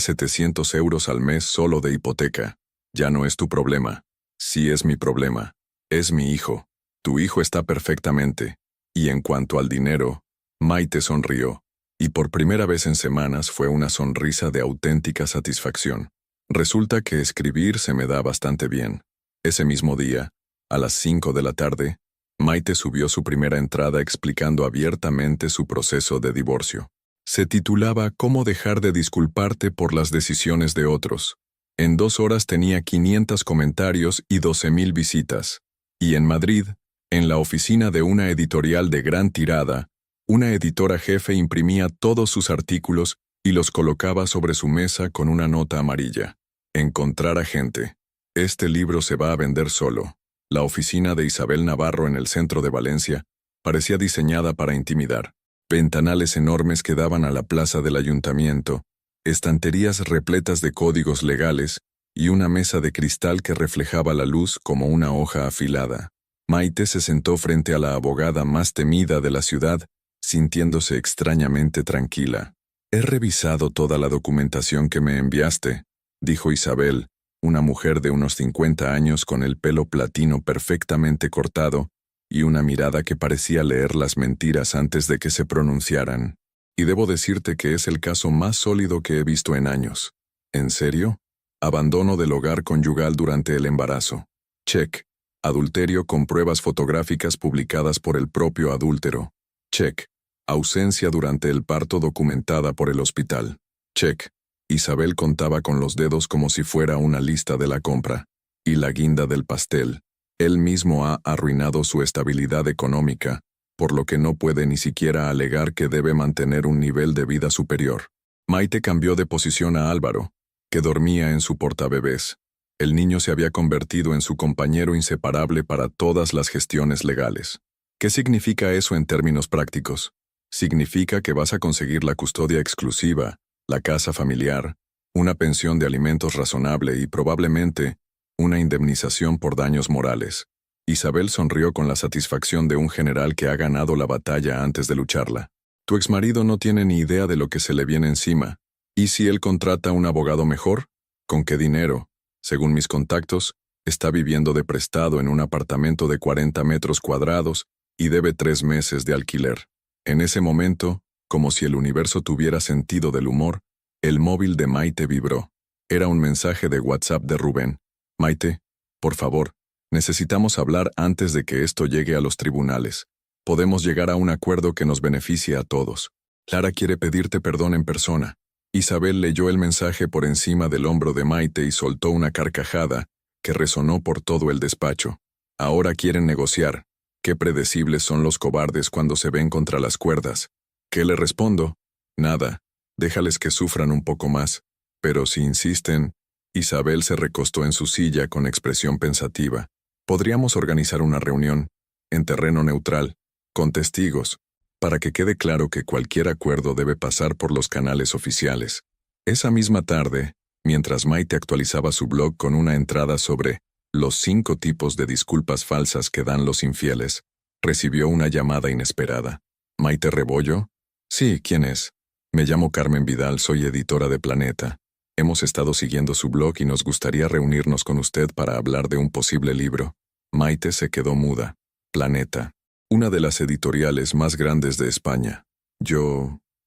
700 euros al mes solo de hipoteca. Ya no es tu problema. Sí es mi problema. Es mi hijo. Tu hijo está perfectamente. Y en cuanto al dinero, Maite sonrió. Y por primera vez en semanas fue una sonrisa de auténtica satisfacción. Resulta que escribir se me da bastante bien. Ese mismo día, a las 5 de la tarde, Maite subió su primera entrada explicando abiertamente su proceso de divorcio. Se titulaba «Cómo dejar de disculparte por las decisiones de otros». En 2 horas tenía 500 comentarios y 12.000 visitas. Y en Madrid, en la oficina de una editorial de gran tirada, una editora jefe imprimía todos sus artículos y los colocaba sobre su mesa con una nota amarilla. Encontrar a gente. Este libro se va a vender solo. La oficina de Isabel Navarro en el centro de Valencia parecía diseñada para intimidar. Ventanales enormes que daban a la plaza del ayuntamiento, estanterías repletas de códigos legales y una mesa de cristal que reflejaba la luz como una hoja afilada. Maite se sentó frente a la abogada más temida de la ciudad, sintiéndose extrañamente tranquila. «He revisado toda la documentación que me enviaste», dijo Isabel, una mujer de unos 50 años con el pelo platino perfectamente cortado y una mirada que parecía leer las mentiras antes de que se pronunciaran. «Y debo decirte que es el caso más sólido que he visto en años». «¿En serio?» «Abandono del hogar conyugal durante el embarazo. Check. Adulterio con pruebas fotográficas publicadas por el propio adúltero. Check. Ausencia durante el parto documentada por el hospital. Check. Isabel contaba con los dedos como si fuera una lista de la compra. Y la guinda del pastel. Él mismo ha arruinado su estabilidad económica, por lo que no puede ni siquiera alegar que debe mantener un nivel de vida superior. Maite cambió de posición a Álvaro, que dormía en su portabebés. El niño se había convertido en su compañero inseparable para todas las gestiones legales. ¿Qué significa eso en términos prácticos? Significa que vas a conseguir la custodia exclusiva, la casa familiar, una pensión de alimentos razonable y probablemente una indemnización por daños morales. Isabel sonrió con la satisfacción de un general que ha ganado la batalla antes de lucharla. Tu exmarido no tiene ni idea de lo que se le viene encima. ¿Y si él contrata un abogado mejor? ¿Con qué dinero? Según mis contactos, está viviendo de prestado en un apartamento de 40 metros cuadrados y debe 3 meses de alquiler. En ese momento, como si el universo tuviera sentido del humor, el móvil de Maite vibró. Era un mensaje de WhatsApp de Rubén. Maite, por favor, necesitamos hablar antes de que esto llegue a los tribunales. Podemos llegar a un acuerdo que nos beneficie a todos. Lara quiere pedirte perdón en persona. Isabel leyó el mensaje por encima del hombro de Maite y soltó una carcajada que resonó por todo el despacho. Ahora quieren negociar. Qué predecibles son los cobardes cuando se ven contra las cuerdas. ¿Qué le respondo? Nada. Déjales que sufran un poco más. Pero si insisten... Isabel se recostó en su silla con expresión pensativa. Podríamos organizar una reunión, en terreno neutral, con testigos, para que quede claro que cualquier acuerdo debe pasar por los canales oficiales. Esa misma tarde, mientras Maite actualizaba su blog con una entrada sobre los 5 tipos de disculpas falsas que dan los infieles, recibió una llamada inesperada. ¿Maite Rebollo? Sí, ¿quién es? Me llamo Carmen Vidal, soy editora de Planeta. Hemos estado siguiendo su blog y nos gustaría reunirnos con usted para hablar de un posible libro. Maite se quedó muda. Planeta. Una de las editoriales más grandes de España.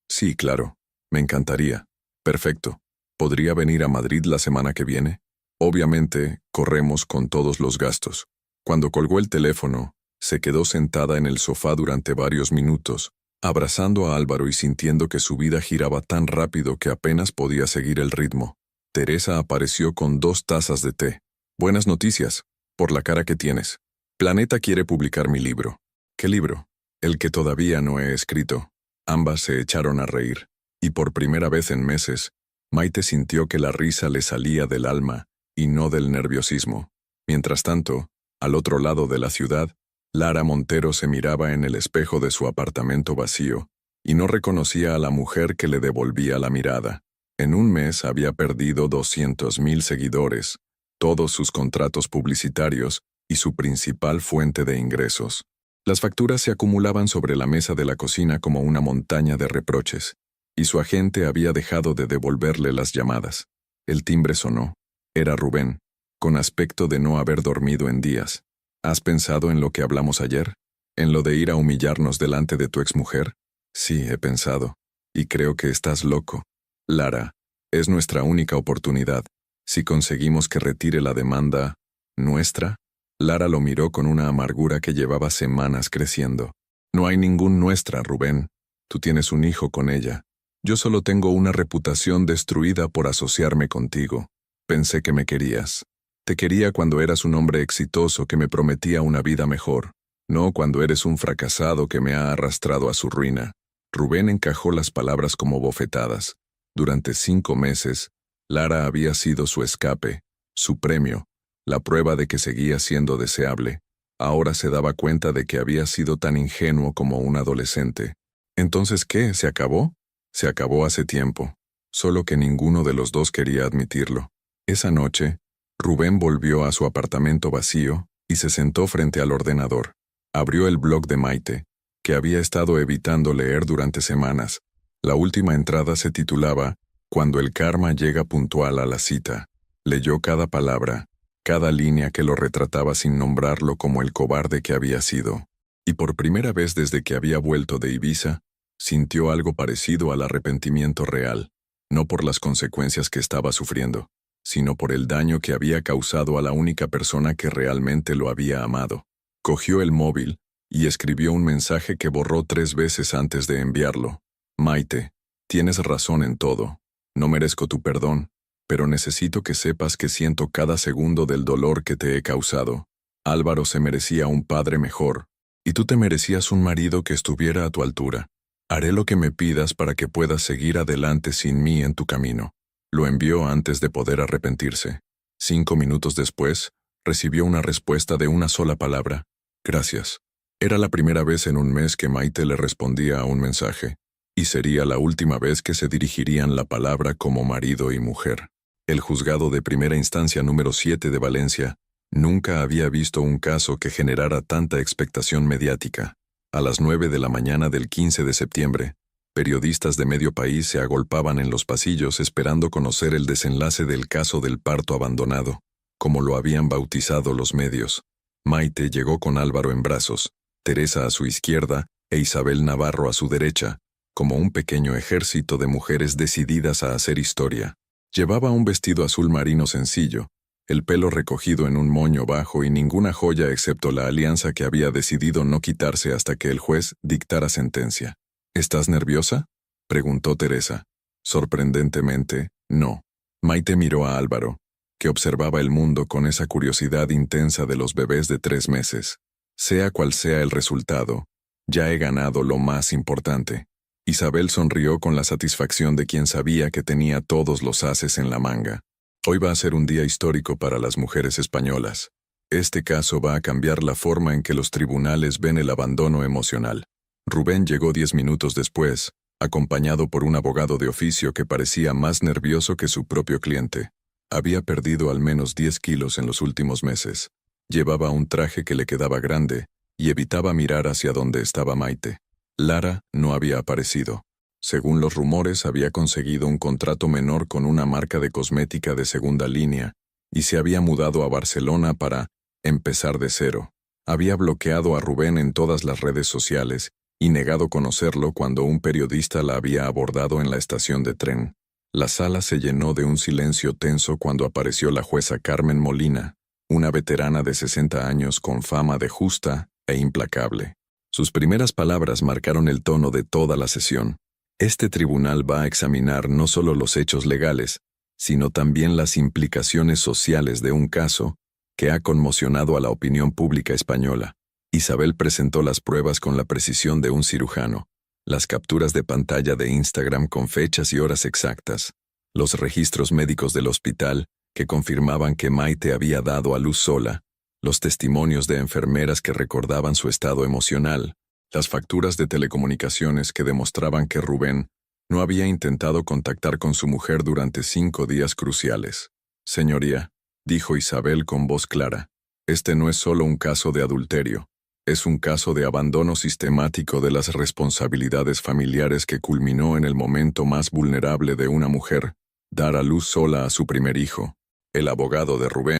Sí, claro. Me encantaría. Perfecto. ¿Podría venir a Madrid la semana que viene? Obviamente, corremos con todos los gastos. Cuando colgó el teléfono, se quedó sentada en el sofá durante varios minutos, abrazando a Álvaro y sintiendo que su vida giraba tan rápido que apenas podía seguir el ritmo. Teresa apareció con 2 tazas de té. Buenas noticias, por la cara que tienes. Planeta quiere publicar mi libro. ¿Qué libro? El que todavía no he escrito. Ambas se echaron a reír, y por primera vez en meses, Maite sintió que la risa le salía del alma y no del nerviosismo. Mientras tanto, al otro lado de la ciudad, Lara Montero se miraba en el espejo de su apartamento vacío y no reconocía a la mujer que le devolvía la mirada. En un mes había perdido 200.000 seguidores, todos sus contratos publicitarios y su principal fuente de ingresos. Las facturas se acumulaban sobre la mesa de la cocina como una montaña de reproches, y su agente había dejado de devolverle las llamadas. El timbre sonó. Era Rubén, con aspecto de no haber dormido en días. ¿Has pensado en lo que hablamos ayer? ¿En lo de ir a humillarnos delante de tu exmujer? Sí, he pensado. Y creo que estás loco. Lara, es nuestra única oportunidad. Si conseguimos que retire la demanda nuestra. Lara lo miró con una amargura que llevaba semanas creciendo. No hay ningún nuestra, Rubén. Tú tienes un hijo con ella. Yo solo tengo una reputación destruida por asociarme contigo. Pensé que me querías. Te quería cuando eras un hombre exitoso que me prometía una vida mejor, no cuando eres un fracasado que me ha arrastrado a su ruina. Rubén encajó las palabras como bofetadas. Durante 5 meses, Lara había sido su escape, su premio, la prueba de que seguía siendo deseable. Ahora se daba cuenta de que había sido tan ingenuo como un adolescente. ¿Entonces qué? ¿Se acabó? Se acabó hace tiempo, solo que ninguno de los dos quería admitirlo. Esa noche, Rubén volvió a su apartamento vacío y se sentó frente al ordenador. Abrió el blog de Maite, que había estado evitando leer durante semanas. La última entrada se titulaba «Cuando el karma llega puntual a la cita». Leyó cada palabra, cada línea que lo retrataba sin nombrarlo como el cobarde que había sido. Y por primera vez desde que había vuelto de Ibiza, sintió algo parecido al arrepentimiento real, no por las consecuencias que estaba sufriendo, sino por el daño que había causado a la única persona que realmente lo había amado. Cogió el móvil y escribió un mensaje que borró 3 veces antes de enviarlo. Maite, tienes razón en todo. No merezco tu perdón, pero necesito que sepas que siento cada segundo del dolor que te he causado. Álvaro se merecía un padre mejor, y tú te merecías un marido que estuviera a tu altura. Haré lo que me pidas para que puedas seguir adelante sin mí en tu camino. Lo envió antes de poder arrepentirse. 5 minutos después, recibió una respuesta de una sola palabra: gracias. Era la primera vez en un mes que Maite le respondía a un mensaje, y sería la última vez que se dirigirían la palabra como marido y mujer. El juzgado de primera instancia número 7 de Valencia nunca había visto un caso que generara tanta expectación mediática. A las 9 de la mañana del 15 de septiembre, periodistas de medio país se agolpaban en los pasillos esperando conocer el desenlace del caso del parto abandonado, como lo habían bautizado los medios. Maite llegó con Álvaro en brazos, Teresa a su izquierda e Isabel Navarro a su derecha, como un pequeño ejército de mujeres decididas a hacer historia. Llevaba un vestido azul marino sencillo, el pelo recogido en un moño bajo y ninguna joya excepto la alianza que había decidido no quitarse hasta que el juez dictara sentencia. ¿Estás nerviosa?, preguntó Teresa. Sorprendentemente, no. Maite miró a Álvaro, que observaba el mundo con esa curiosidad intensa de los bebés de 3 meses. Sea cual sea el resultado, ya he ganado lo más importante. Isabel sonrió con la satisfacción de quien sabía que tenía todos los ases en la manga. Hoy va a ser un día histórico para las mujeres españolas. Este caso va a cambiar la forma en que los tribunales ven el abandono emocional. Rubén llegó 10 minutos después, acompañado por un abogado de oficio que parecía más nervioso que su propio cliente. Había perdido al menos 10 kilos en los últimos meses. Llevaba un traje que le quedaba grande y evitaba mirar hacia donde estaba Maite. Lara no había aparecido. Según los rumores, había conseguido un contrato menor con una marca de cosmética de segunda línea y se había mudado a Barcelona para empezar de cero. Había bloqueado a Rubén en todas las redes sociales y negado conocerlo cuando un periodista la había abordado en la estación de tren. La sala se llenó de un silencio tenso cuando apareció la jueza Carmen Molina, una veterana de 60 años con fama de justa e implacable. Sus primeras palabras marcaron el tono de toda la sesión. Este tribunal va a examinar no solo los hechos legales, sino también las implicaciones sociales de un caso que ha conmocionado a la opinión pública española. Isabel presentó las pruebas con la precisión de un cirujano, las capturas de pantalla de Instagram con fechas y horas exactas, los registros médicos del hospital que confirmaban que Maite había dado a luz sola, los testimonios de enfermeras que recordaban su estado emocional, las facturas de telecomunicaciones que demostraban que Rubén no había intentado contactar con su mujer durante 5 días cruciales. Señoría, dijo Isabel con voz clara, este no es solo un caso de adulterio, es un caso de abandono sistemático de las responsabilidades familiares que culminó en el momento más vulnerable de una mujer, dar a luz sola a su primer hijo. El abogado de Rubén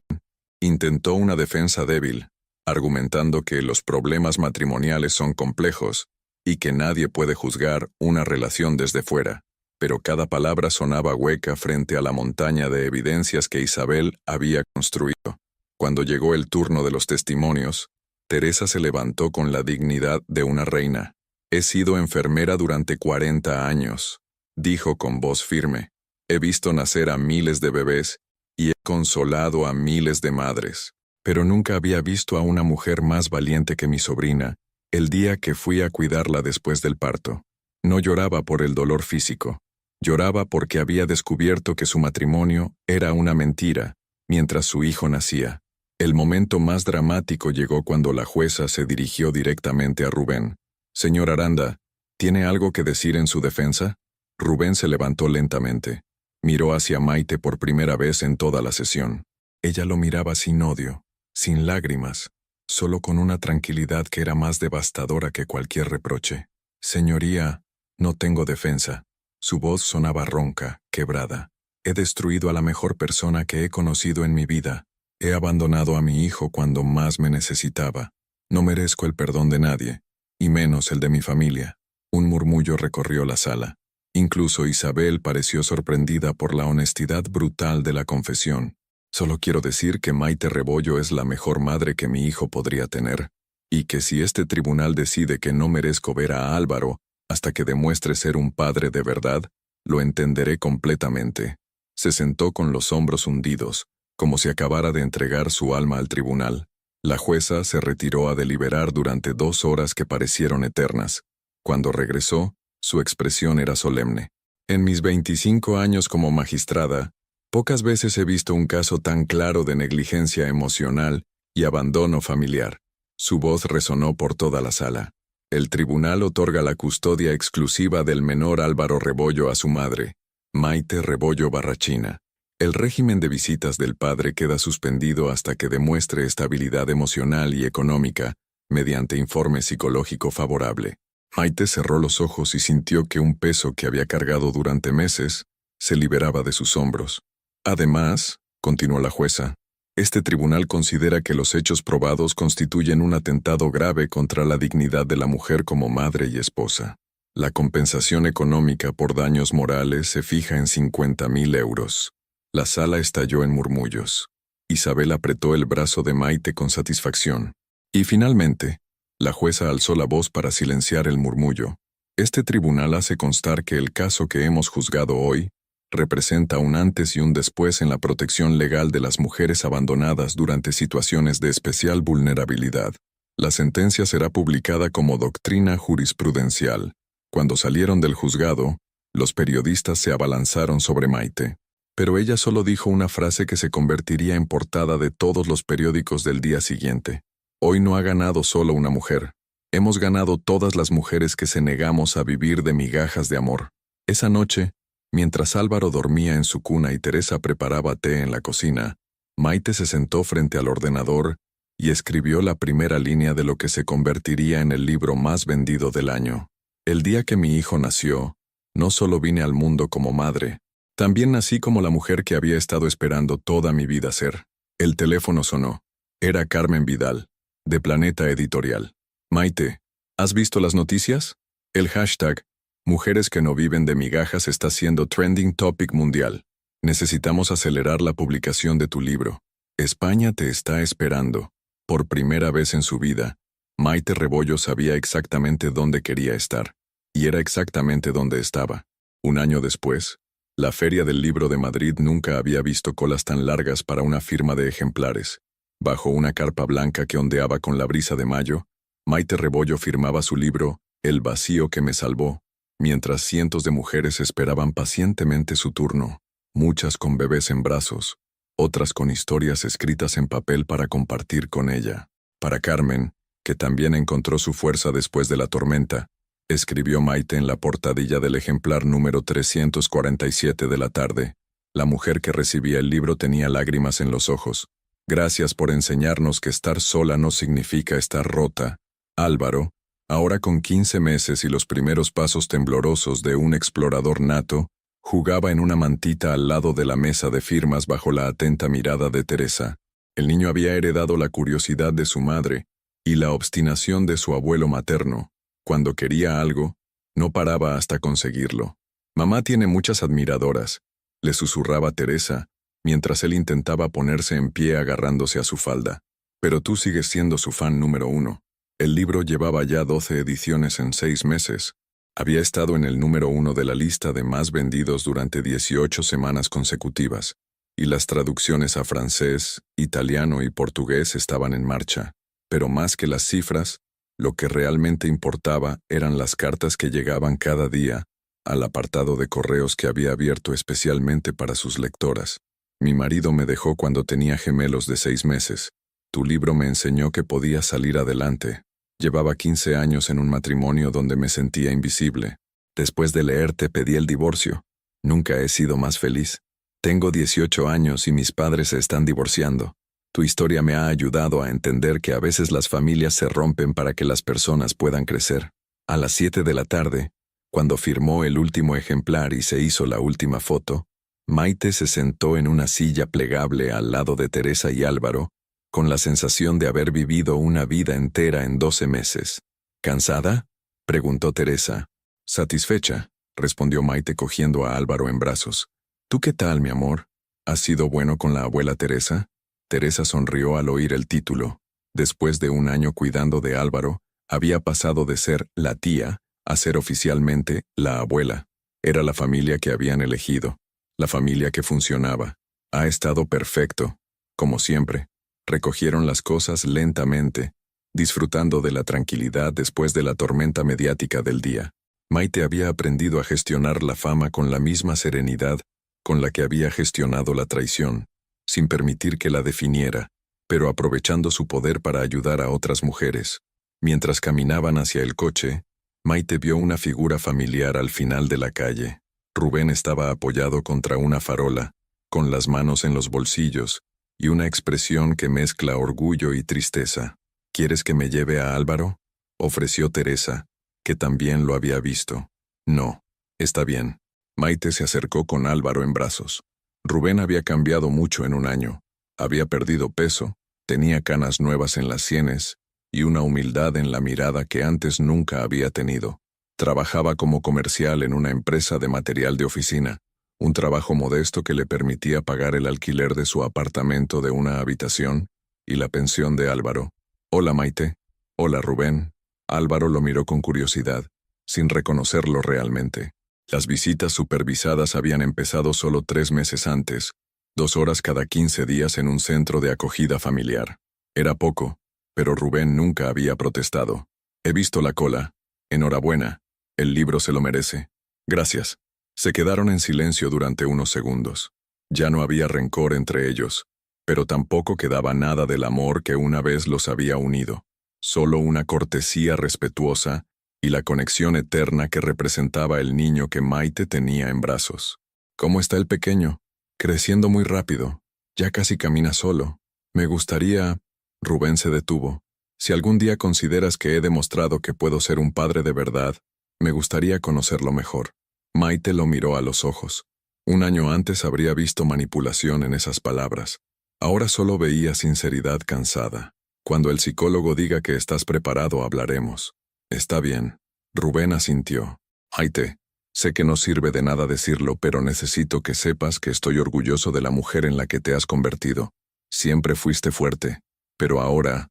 intentó una defensa débil, argumentando que los problemas matrimoniales son complejos y que nadie puede juzgar una relación desde fuera, pero cada palabra sonaba hueca frente a la montaña de evidencias que Isabel había construido. Cuando llegó el turno de los testimonios, Teresa se levantó con la dignidad de una reina. He sido enfermera durante 40 años, dijo con voz firme. He visto nacer a miles de bebés y he consolado a miles de madres. Pero nunca había visto a una mujer más valiente que mi sobrina, el día que fui a cuidarla después del parto. No lloraba por el dolor físico, lloraba porque había descubierto que su matrimonio era una mentira, mientras su hijo nacía. El momento más dramático llegó cuando la jueza se dirigió directamente a Rubén. Señor Aranda, ¿tiene algo que decir en su defensa? Rubén se levantó lentamente. Miró hacia Maite por primera vez en toda la sesión. Ella lo miraba sin odio, sin lágrimas, solo con una tranquilidad que era más devastadora que cualquier reproche. Señoría, no tengo defensa. Su voz sonaba ronca, quebrada. He destruido a la mejor persona que he conocido en mi vida. He abandonado a mi hijo cuando más me necesitaba. No merezco el perdón de nadie, y menos el de mi familia. Un murmullo recorrió la sala. Incluso Isabel pareció sorprendida por la honestidad brutal de la confesión. Solo quiero decir que Maite Rebollo es la mejor madre que mi hijo podría tener. y que si este tribunal decide que no merezco ver a Álvaro hasta que demuestre ser un padre de verdad, lo entenderé completamente. Se sentó con los hombros hundidos, como si acabara de entregar su alma al tribunal. La jueza se retiró a deliberar durante 2 horas que parecieron eternas. Cuando regresó, su expresión era solemne. En mis 25 años como magistrada, pocas veces he visto un caso tan claro de negligencia emocional y abandono familiar. Su voz resonó por toda la sala. El tribunal otorga la custodia exclusiva del menor Álvaro Rebollo a su madre, Maite Rebollo Barrachina. El régimen de visitas del padre queda suspendido hasta que demuestre estabilidad emocional y económica, mediante informe psicológico favorable. Maite cerró los ojos y sintió que un peso que había cargado durante meses se liberaba de sus hombros. Además, continuó la jueza, este tribunal considera que los hechos probados constituyen un atentado grave contra la dignidad de la mujer como madre y esposa. La compensación económica por daños morales se fija en 50.000 euros. La sala estalló en murmullos. Isabel apretó el brazo de Maite con satisfacción. Y finalmente, la jueza alzó la voz para silenciar el murmullo. Este tribunal hace constar que el caso que hemos juzgado hoy representa un antes y un después en la protección legal de las mujeres abandonadas durante situaciones de especial vulnerabilidad. La sentencia será publicada como doctrina jurisprudencial. Cuando salieron del juzgado, los periodistas se abalanzaron sobre Maite. Pero ella solo dijo una frase que se convertiría en portada de todos los periódicos del día siguiente. Hoy no ha ganado solo una mujer. Hemos ganado todas las mujeres que se negamos a vivir de migajas de amor. Esa noche, mientras Álvaro dormía en su cuna y Teresa preparaba té en la cocina, Maite se sentó frente al ordenador y escribió la primera línea de lo que se convertiría en el libro más vendido del año. El día que mi hijo nació, no solo vine al mundo como madre, también nací como la mujer que había estado esperando toda mi vida ser. El teléfono sonó. Era Carmen Vidal, de Planeta Editorial. Maite, ¿has visto las noticias? El hashtag Mujeres que no viven de migajas está siendo trending topic mundial. Necesitamos acelerar la publicación de tu libro. España te está esperando. Por primera vez en su vida, Maite Rebollo sabía exactamente dónde quería estar. Y era exactamente donde estaba. Un año después, la Feria del Libro de Madrid nunca había visto colas tan largas para una firma de ejemplares. Bajo una carpa blanca que ondeaba con la brisa de mayo, Maite Rebollo firmaba su libro El vacío que me salvó, mientras cientos de mujeres esperaban pacientemente su turno, muchas con bebés en brazos, otras con historias escritas en papel para compartir con ella. Para Carmen, que también encontró su fuerza después de la tormenta, escribió Maite en la portadilla del ejemplar número 347 de La Tarde. La mujer que recibía el libro tenía lágrimas en los ojos. Gracias por enseñarnos que estar sola no significa estar rota. Álvaro, ahora con 15 meses y los primeros pasos temblorosos de un explorador nato, jugaba en una mantita al lado de la mesa de firmas bajo la atenta mirada de Teresa. El niño había heredado la curiosidad de su madre y la obstinación de su abuelo materno. Cuando quería algo, no paraba hasta conseguirlo. Mamá tiene muchas admiradoras, le susurraba Teresa, mientras él intentaba ponerse en pie agarrándose a su falda. Pero tú sigues siendo su fan número 1. El libro llevaba ya 12 ediciones en 6 meses. Había estado en el número 1 de la lista de más vendidos durante 18 semanas consecutivas, y las traducciones a francés, italiano y portugués estaban en marcha. Pero más que las cifras, lo que realmente importaba eran las cartas que llegaban cada día al apartado de correos que había abierto especialmente para sus lectoras. Mi marido me dejó cuando tenía gemelos de 6 meses. Tu libro me enseñó que podía salir adelante. Llevaba 15 años en un matrimonio donde me sentía invisible. Después de leerte pedí el divorcio. Nunca he sido más feliz. Tengo 18 años y mis padres se están divorciando. Tu historia me ha ayudado a entender que a veces las familias se rompen para que las personas puedan crecer. A las 7 de la tarde, cuando firmó el último ejemplar y se hizo la última foto, Maite se sentó en una silla plegable al lado de Teresa y Álvaro, con la sensación de haber vivido una vida entera en 12 meses. ¿Cansada?, preguntó Teresa. Satisfecha, respondió Maite cogiendo a Álvaro en brazos. ¿Tú qué tal, mi amor? ¿Has sido bueno con la abuela Teresa? Teresa sonrió al oír el título. Después de un año cuidando de Álvaro, había pasado de ser la tía a ser oficialmente la abuela. Era la familia que habían elegido, la familia que funcionaba. Ha estado perfecto, como siempre. Recogieron las cosas lentamente, disfrutando de la tranquilidad después de la tormenta mediática del día. Maite había aprendido a gestionar la fama con la misma serenidad con la que había gestionado la traición, sin permitir que la definiera, pero aprovechando su poder para ayudar a otras mujeres. Mientras caminaban hacia el coche, Maite vio una figura familiar al final de la calle. Rubén estaba apoyado contra una farola, con las manos en los bolsillos, y una expresión que mezcla orgullo y tristeza. ¿Quieres que me lleve a Álvaro?, ofreció Teresa, que también lo había visto. No, está bien. Maite se acercó con Álvaro en brazos. Rubén había cambiado mucho en un año. Había perdido peso, tenía canas nuevas en las sienes y una humildad en la mirada que antes nunca había tenido. Trabajaba como comercial en una empresa de material de oficina, un trabajo modesto que le permitía pagar el alquiler de su apartamento de una habitación y la pensión de Álvaro. Hola Maite. Hola Rubén. Álvaro lo miró con curiosidad, sin reconocerlo realmente. Las visitas supervisadas habían empezado solo 3 meses antes, 2 horas cada 15 días en un centro de acogida familiar. Era poco, pero Rubén nunca había protestado. He visto la cola. Enhorabuena. El libro se lo merece. Gracias. Se quedaron en silencio durante unos segundos. Ya no había rencor entre ellos, pero tampoco quedaba nada del amor que una vez los había unido. Solo una cortesía respetuosa y la conexión eterna que representaba el niño que Maite tenía en brazos. ¿Cómo está el pequeño? Creciendo muy rápido. Ya casi camina solo. Me gustaría... Rubén se detuvo. Si algún día consideras que he demostrado que puedo ser un padre de verdad, me gustaría conocerlo mejor. Maite lo miró a los ojos. Un año antes habría visto manipulación en esas palabras. Ahora solo veía sinceridad cansada. Cuando el psicólogo diga que estás preparado, hablaremos. Está bien. Rubén asintió. Maite, sé que no sirve de nada decirlo, pero necesito que sepas que estoy orgulloso de la mujer en la que te has convertido. Siempre fuiste fuerte, pero ahora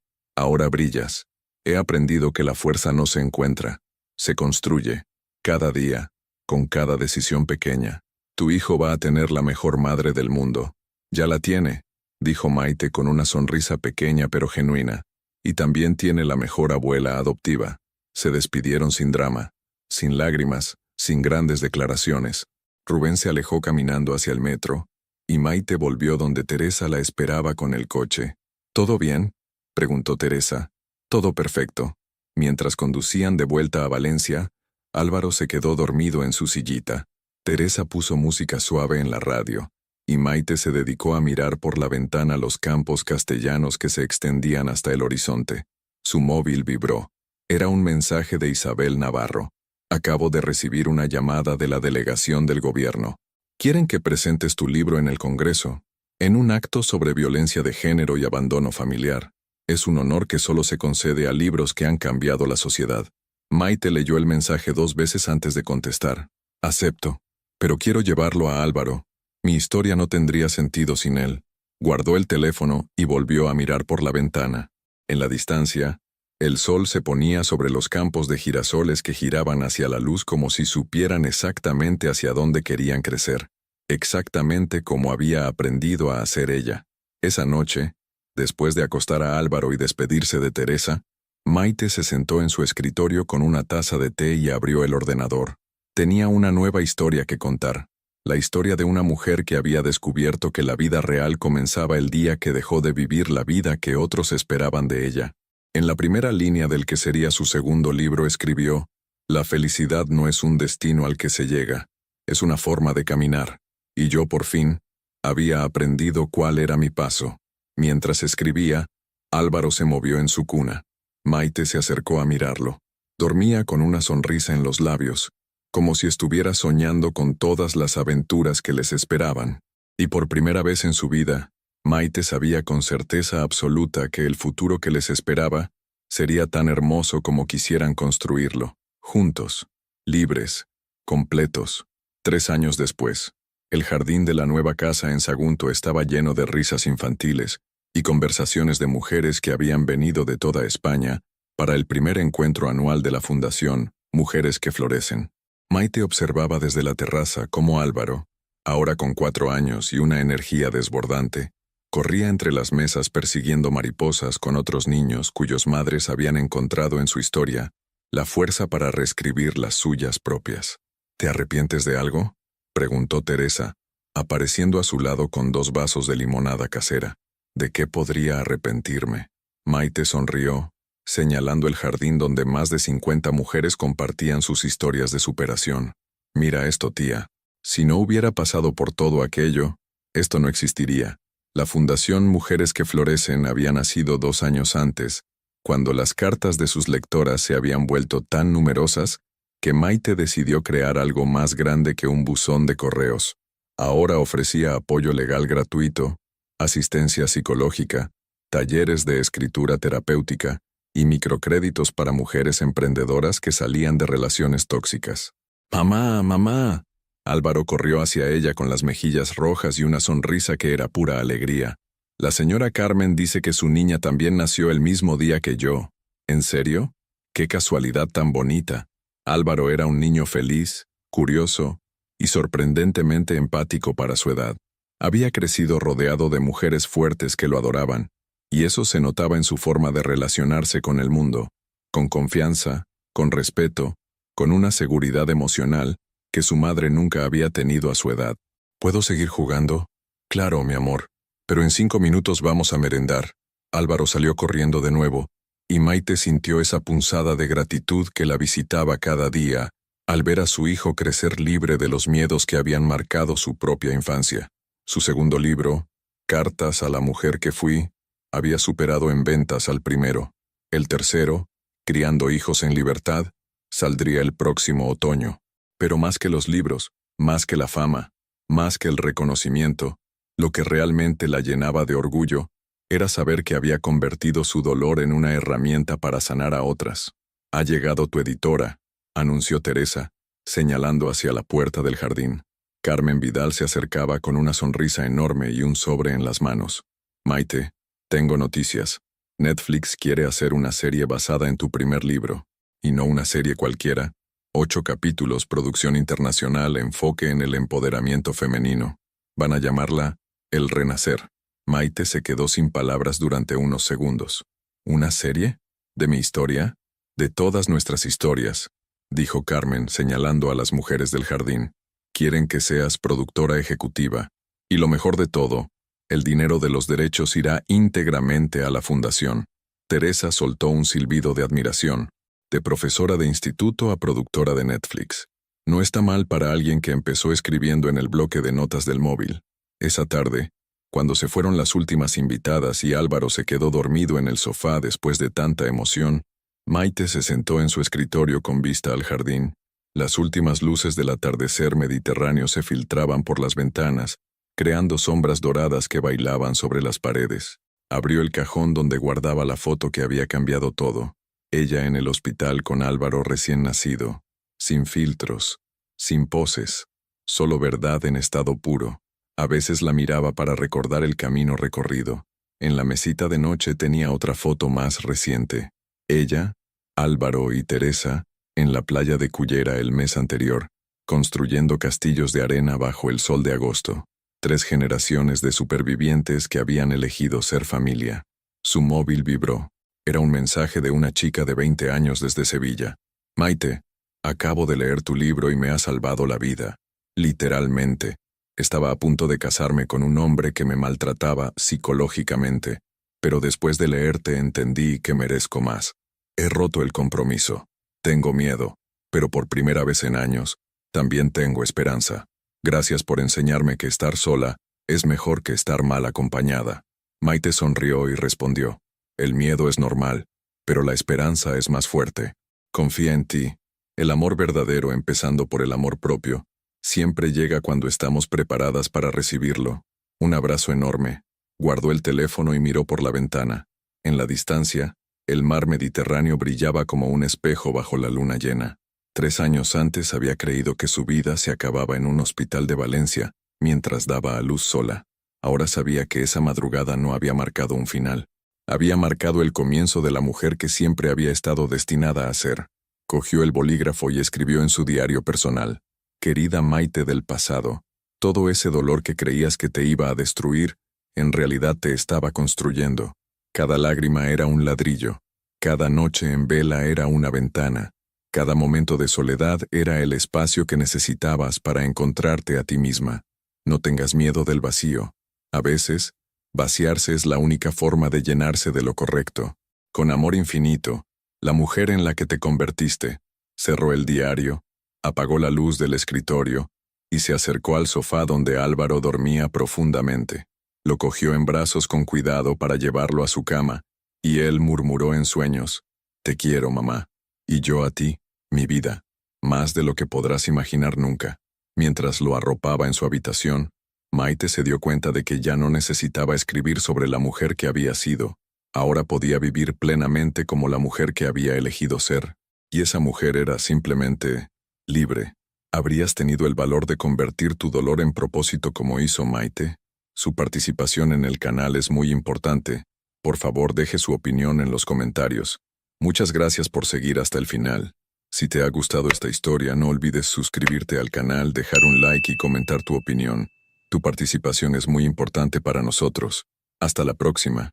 brillas. He aprendido que la fuerza no se encuentra, se construye, cada día, con cada decisión pequeña. Tu hijo va a tener la mejor madre del mundo. Ya la tiene, dijo Maite con una sonrisa pequeña pero genuina. Y también tiene la mejor abuela adoptiva. Se despidieron sin drama, sin lágrimas, sin grandes declaraciones. Rubén se alejó caminando hacia el metro, y Maite volvió donde Teresa la esperaba con el coche. ¿Todo bien?, preguntó Teresa. Todo perfecto. Mientras conducían de vuelta a Valencia, Álvaro se quedó dormido en su sillita. Teresa puso música suave en la radio, y Maite se dedicó a mirar por la ventana los campos castellanos que se extendían hasta el horizonte. Su móvil vibró. Era un mensaje de Isabel Navarro. Acabo de recibir una llamada de la delegación del gobierno. Quieren que presentes tu libro en el Congreso, en un acto sobre violencia de género y abandono familiar. Es un honor que solo se concede a libros que han cambiado la sociedad. Maite leyó el mensaje 2 veces antes de contestar. Acepto, pero quiero llevarlo a Álvaro. Mi historia no tendría sentido sin él. Guardó el teléfono y volvió a mirar por la ventana. En la distancia, el sol se ponía sobre los campos de girasoles que giraban hacia la luz como si supieran exactamente hacia dónde querían crecer, exactamente como había aprendido a hacer ella. Esa noche, después de acostar a Álvaro y despedirse de Teresa, Maite se sentó en su escritorio con una taza de té y abrió el ordenador. Tenía una nueva historia que contar, la historia de una mujer que había descubierto que la vida real comenzaba el día que dejó de vivir la vida que otros esperaban de ella. En la primera línea del que sería su segundo libro escribió: «La felicidad no es un destino al que se llega, es una forma de caminar, y yo por fin había aprendido cuál era mi paso». Mientras escribía, Álvaro se movió en su cuna. Maite se acercó a mirarlo. Dormía con una sonrisa en los labios, como si estuviera soñando con todas las aventuras que les esperaban. Y por primera vez en su vida, Maite sabía con certeza absoluta que el futuro que les esperaba sería tan hermoso como quisieran construirlo, juntos, libres, completos. 3 años después, el jardín de la nueva casa en Sagunto estaba lleno de risas infantiles, y conversaciones de mujeres que habían venido de toda España para el primer encuentro anual de la Fundación Mujeres que Florecen. Maite observaba desde la terraza cómo Álvaro, ahora con 4 años y una energía desbordante, corría entre las mesas persiguiendo mariposas con otros niños cuyos madres habían encontrado en su historia la fuerza para reescribir las suyas propias. ¿Te arrepientes de algo?, preguntó Teresa, apareciendo a su lado con 2 vasos de limonada casera. ¿De qué podría arrepentirme? Maite sonrió, señalando el jardín donde más de 50 mujeres compartían sus historias de superación. Mira esto, tía. Si no hubiera pasado por todo aquello, esto no existiría. La Fundación Mujeres que Florecen había nacido 2 años antes, cuando las cartas de sus lectoras se habían vuelto tan numerosas que Maite decidió crear algo más grande que un buzón de correos. Ahora ofrecía apoyo legal gratuito, asistencia psicológica, talleres de escritura terapéutica y microcréditos para mujeres emprendedoras que salían de relaciones tóxicas. ¡Mamá, mamá! Álvaro corrió hacia ella con las mejillas rojas y una sonrisa que era pura alegría. La señora Carmen dice que su niña también nació el mismo día que yo. ¿En serio? ¡Qué casualidad tan bonita! Álvaro era un niño feliz, curioso y sorprendentemente empático para su edad. Había crecido rodeado de mujeres fuertes que lo adoraban, y eso se notaba en su forma de relacionarse con el mundo, con confianza, con respeto, con una seguridad emocional que su madre nunca había tenido a su edad. ¿Puedo seguir jugando? Claro, mi amor, pero en 5 minutos vamos a merendar. Álvaro salió corriendo de nuevo, y Maite sintió esa punzada de gratitud que la visitaba cada día al ver a su hijo crecer libre de los miedos que habían marcado su propia infancia. Su segundo libro, Cartas a la mujer que fui, había superado en ventas al primero. El tercero, Criando hijos en libertad, saldría el próximo otoño. Pero más que los libros, más que la fama, más que el reconocimiento, lo que realmente la llenaba de orgullo era saber que había convertido su dolor en una herramienta para sanar a otras. «Ha llegado tu editora», anunció Teresa, señalando hacia la puerta del jardín. Carmen Vidal se acercaba con una sonrisa enorme y un sobre en las manos. «Maite, tengo noticias. Netflix quiere hacer una serie basada en tu primer libro. Y no una serie cualquiera. 8 capítulos, producción internacional, enfoque en el empoderamiento femenino. Van a llamarla El Renacer». Maite se quedó sin palabras durante unos segundos. «¿Una serie? ¿De mi historia? De todas nuestras historias», dijo Carmen, señalando a las mujeres del jardín. «Quieren que seas productora ejecutiva. Y lo mejor de todo, el dinero de los derechos irá íntegramente a la fundación». Teresa soltó un silbido de admiración, de profesora de instituto a productora de Netflix. No está mal para alguien que empezó escribiendo en el bloque de notas del móvil. Esa tarde, cuando se fueron las últimas invitadas y Álvaro se quedó dormido en el sofá después de tanta emoción, Maite se sentó en su escritorio con vista al jardín. Las últimas luces del atardecer mediterráneo se filtraban por las ventanas, creando sombras doradas que bailaban sobre las paredes. Abrió el cajón donde guardaba la foto que había cambiado todo. Ella en el hospital con Álvaro recién nacido, sin filtros, sin poses, solo verdad en estado puro. A veces la miraba para recordar el camino recorrido. En la mesita de noche tenía otra foto más reciente. Ella, Álvaro y Teresa, en la playa de Cullera el mes anterior, construyendo castillos de arena bajo el sol de agosto. 3 generaciones de supervivientes que habían elegido ser familia. Su móvil vibró. Era un mensaje de una chica de 20 años desde Sevilla. «Maite, acabo de leer tu libro y me ha salvado la vida. Literalmente. Estaba a punto de casarme con un hombre que me maltrataba psicológicamente, pero después de leerte entendí que merezco más. He roto el compromiso. Tengo miedo, pero por primera vez en años, también tengo esperanza. Gracias por enseñarme que estar sola es mejor que estar mal acompañada». Maite sonrió y respondió: «El miedo es normal, pero la esperanza es más fuerte. Confía en ti. El amor verdadero, empezando por el amor propio, siempre llega cuando estamos preparadas para recibirlo». Un abrazo enorme. Guardó el teléfono y miró por la ventana. En la distancia, el mar Mediterráneo brillaba como un espejo bajo la luna llena. 3 años antes había creído que su vida se acababa en un hospital de Valencia, mientras daba a luz sola. Ahora sabía que esa madrugada no había marcado un final. Había marcado el comienzo de la mujer que siempre había estado destinada a ser. Cogió el bolígrafo y escribió en su diario personal: «Querida Maite del pasado, todo ese dolor que creías que te iba a destruir, en realidad te estaba construyendo. Cada lágrima era un ladrillo. Cada noche en vela era una ventana. Cada momento de soledad era el espacio que necesitabas para encontrarte a ti misma. No tengas miedo del vacío. A veces, vaciarse es la única forma de llenarse de lo correcto. Con amor infinito, la mujer en la que te convertiste». Cerró el diario, apagó la luz del escritorio y se acercó al sofá donde Álvaro dormía profundamente. Lo cogió en brazos con cuidado para llevarlo a su cama, y él murmuró en sueños: «Te quiero, mamá. Y yo a ti, mi vida, más de lo que podrás imaginar nunca». Mientras lo arropaba en su habitación, Maite se dio cuenta de que ya no necesitaba escribir sobre la mujer que había sido. Ahora podía vivir plenamente como la mujer que había elegido ser. Y esa mujer era simplemente libre. ¿Habrías tenido el valor de convertir tu dolor en propósito como hizo Maite? Su participación en el canal es muy importante. Por favor, deje su opinión en los comentarios. Muchas gracias por seguir hasta el final. Si te ha gustado esta historia, no olvides suscribirte al canal, dejar un like y comentar tu opinión. Tu participación es muy importante para nosotros. Hasta la próxima.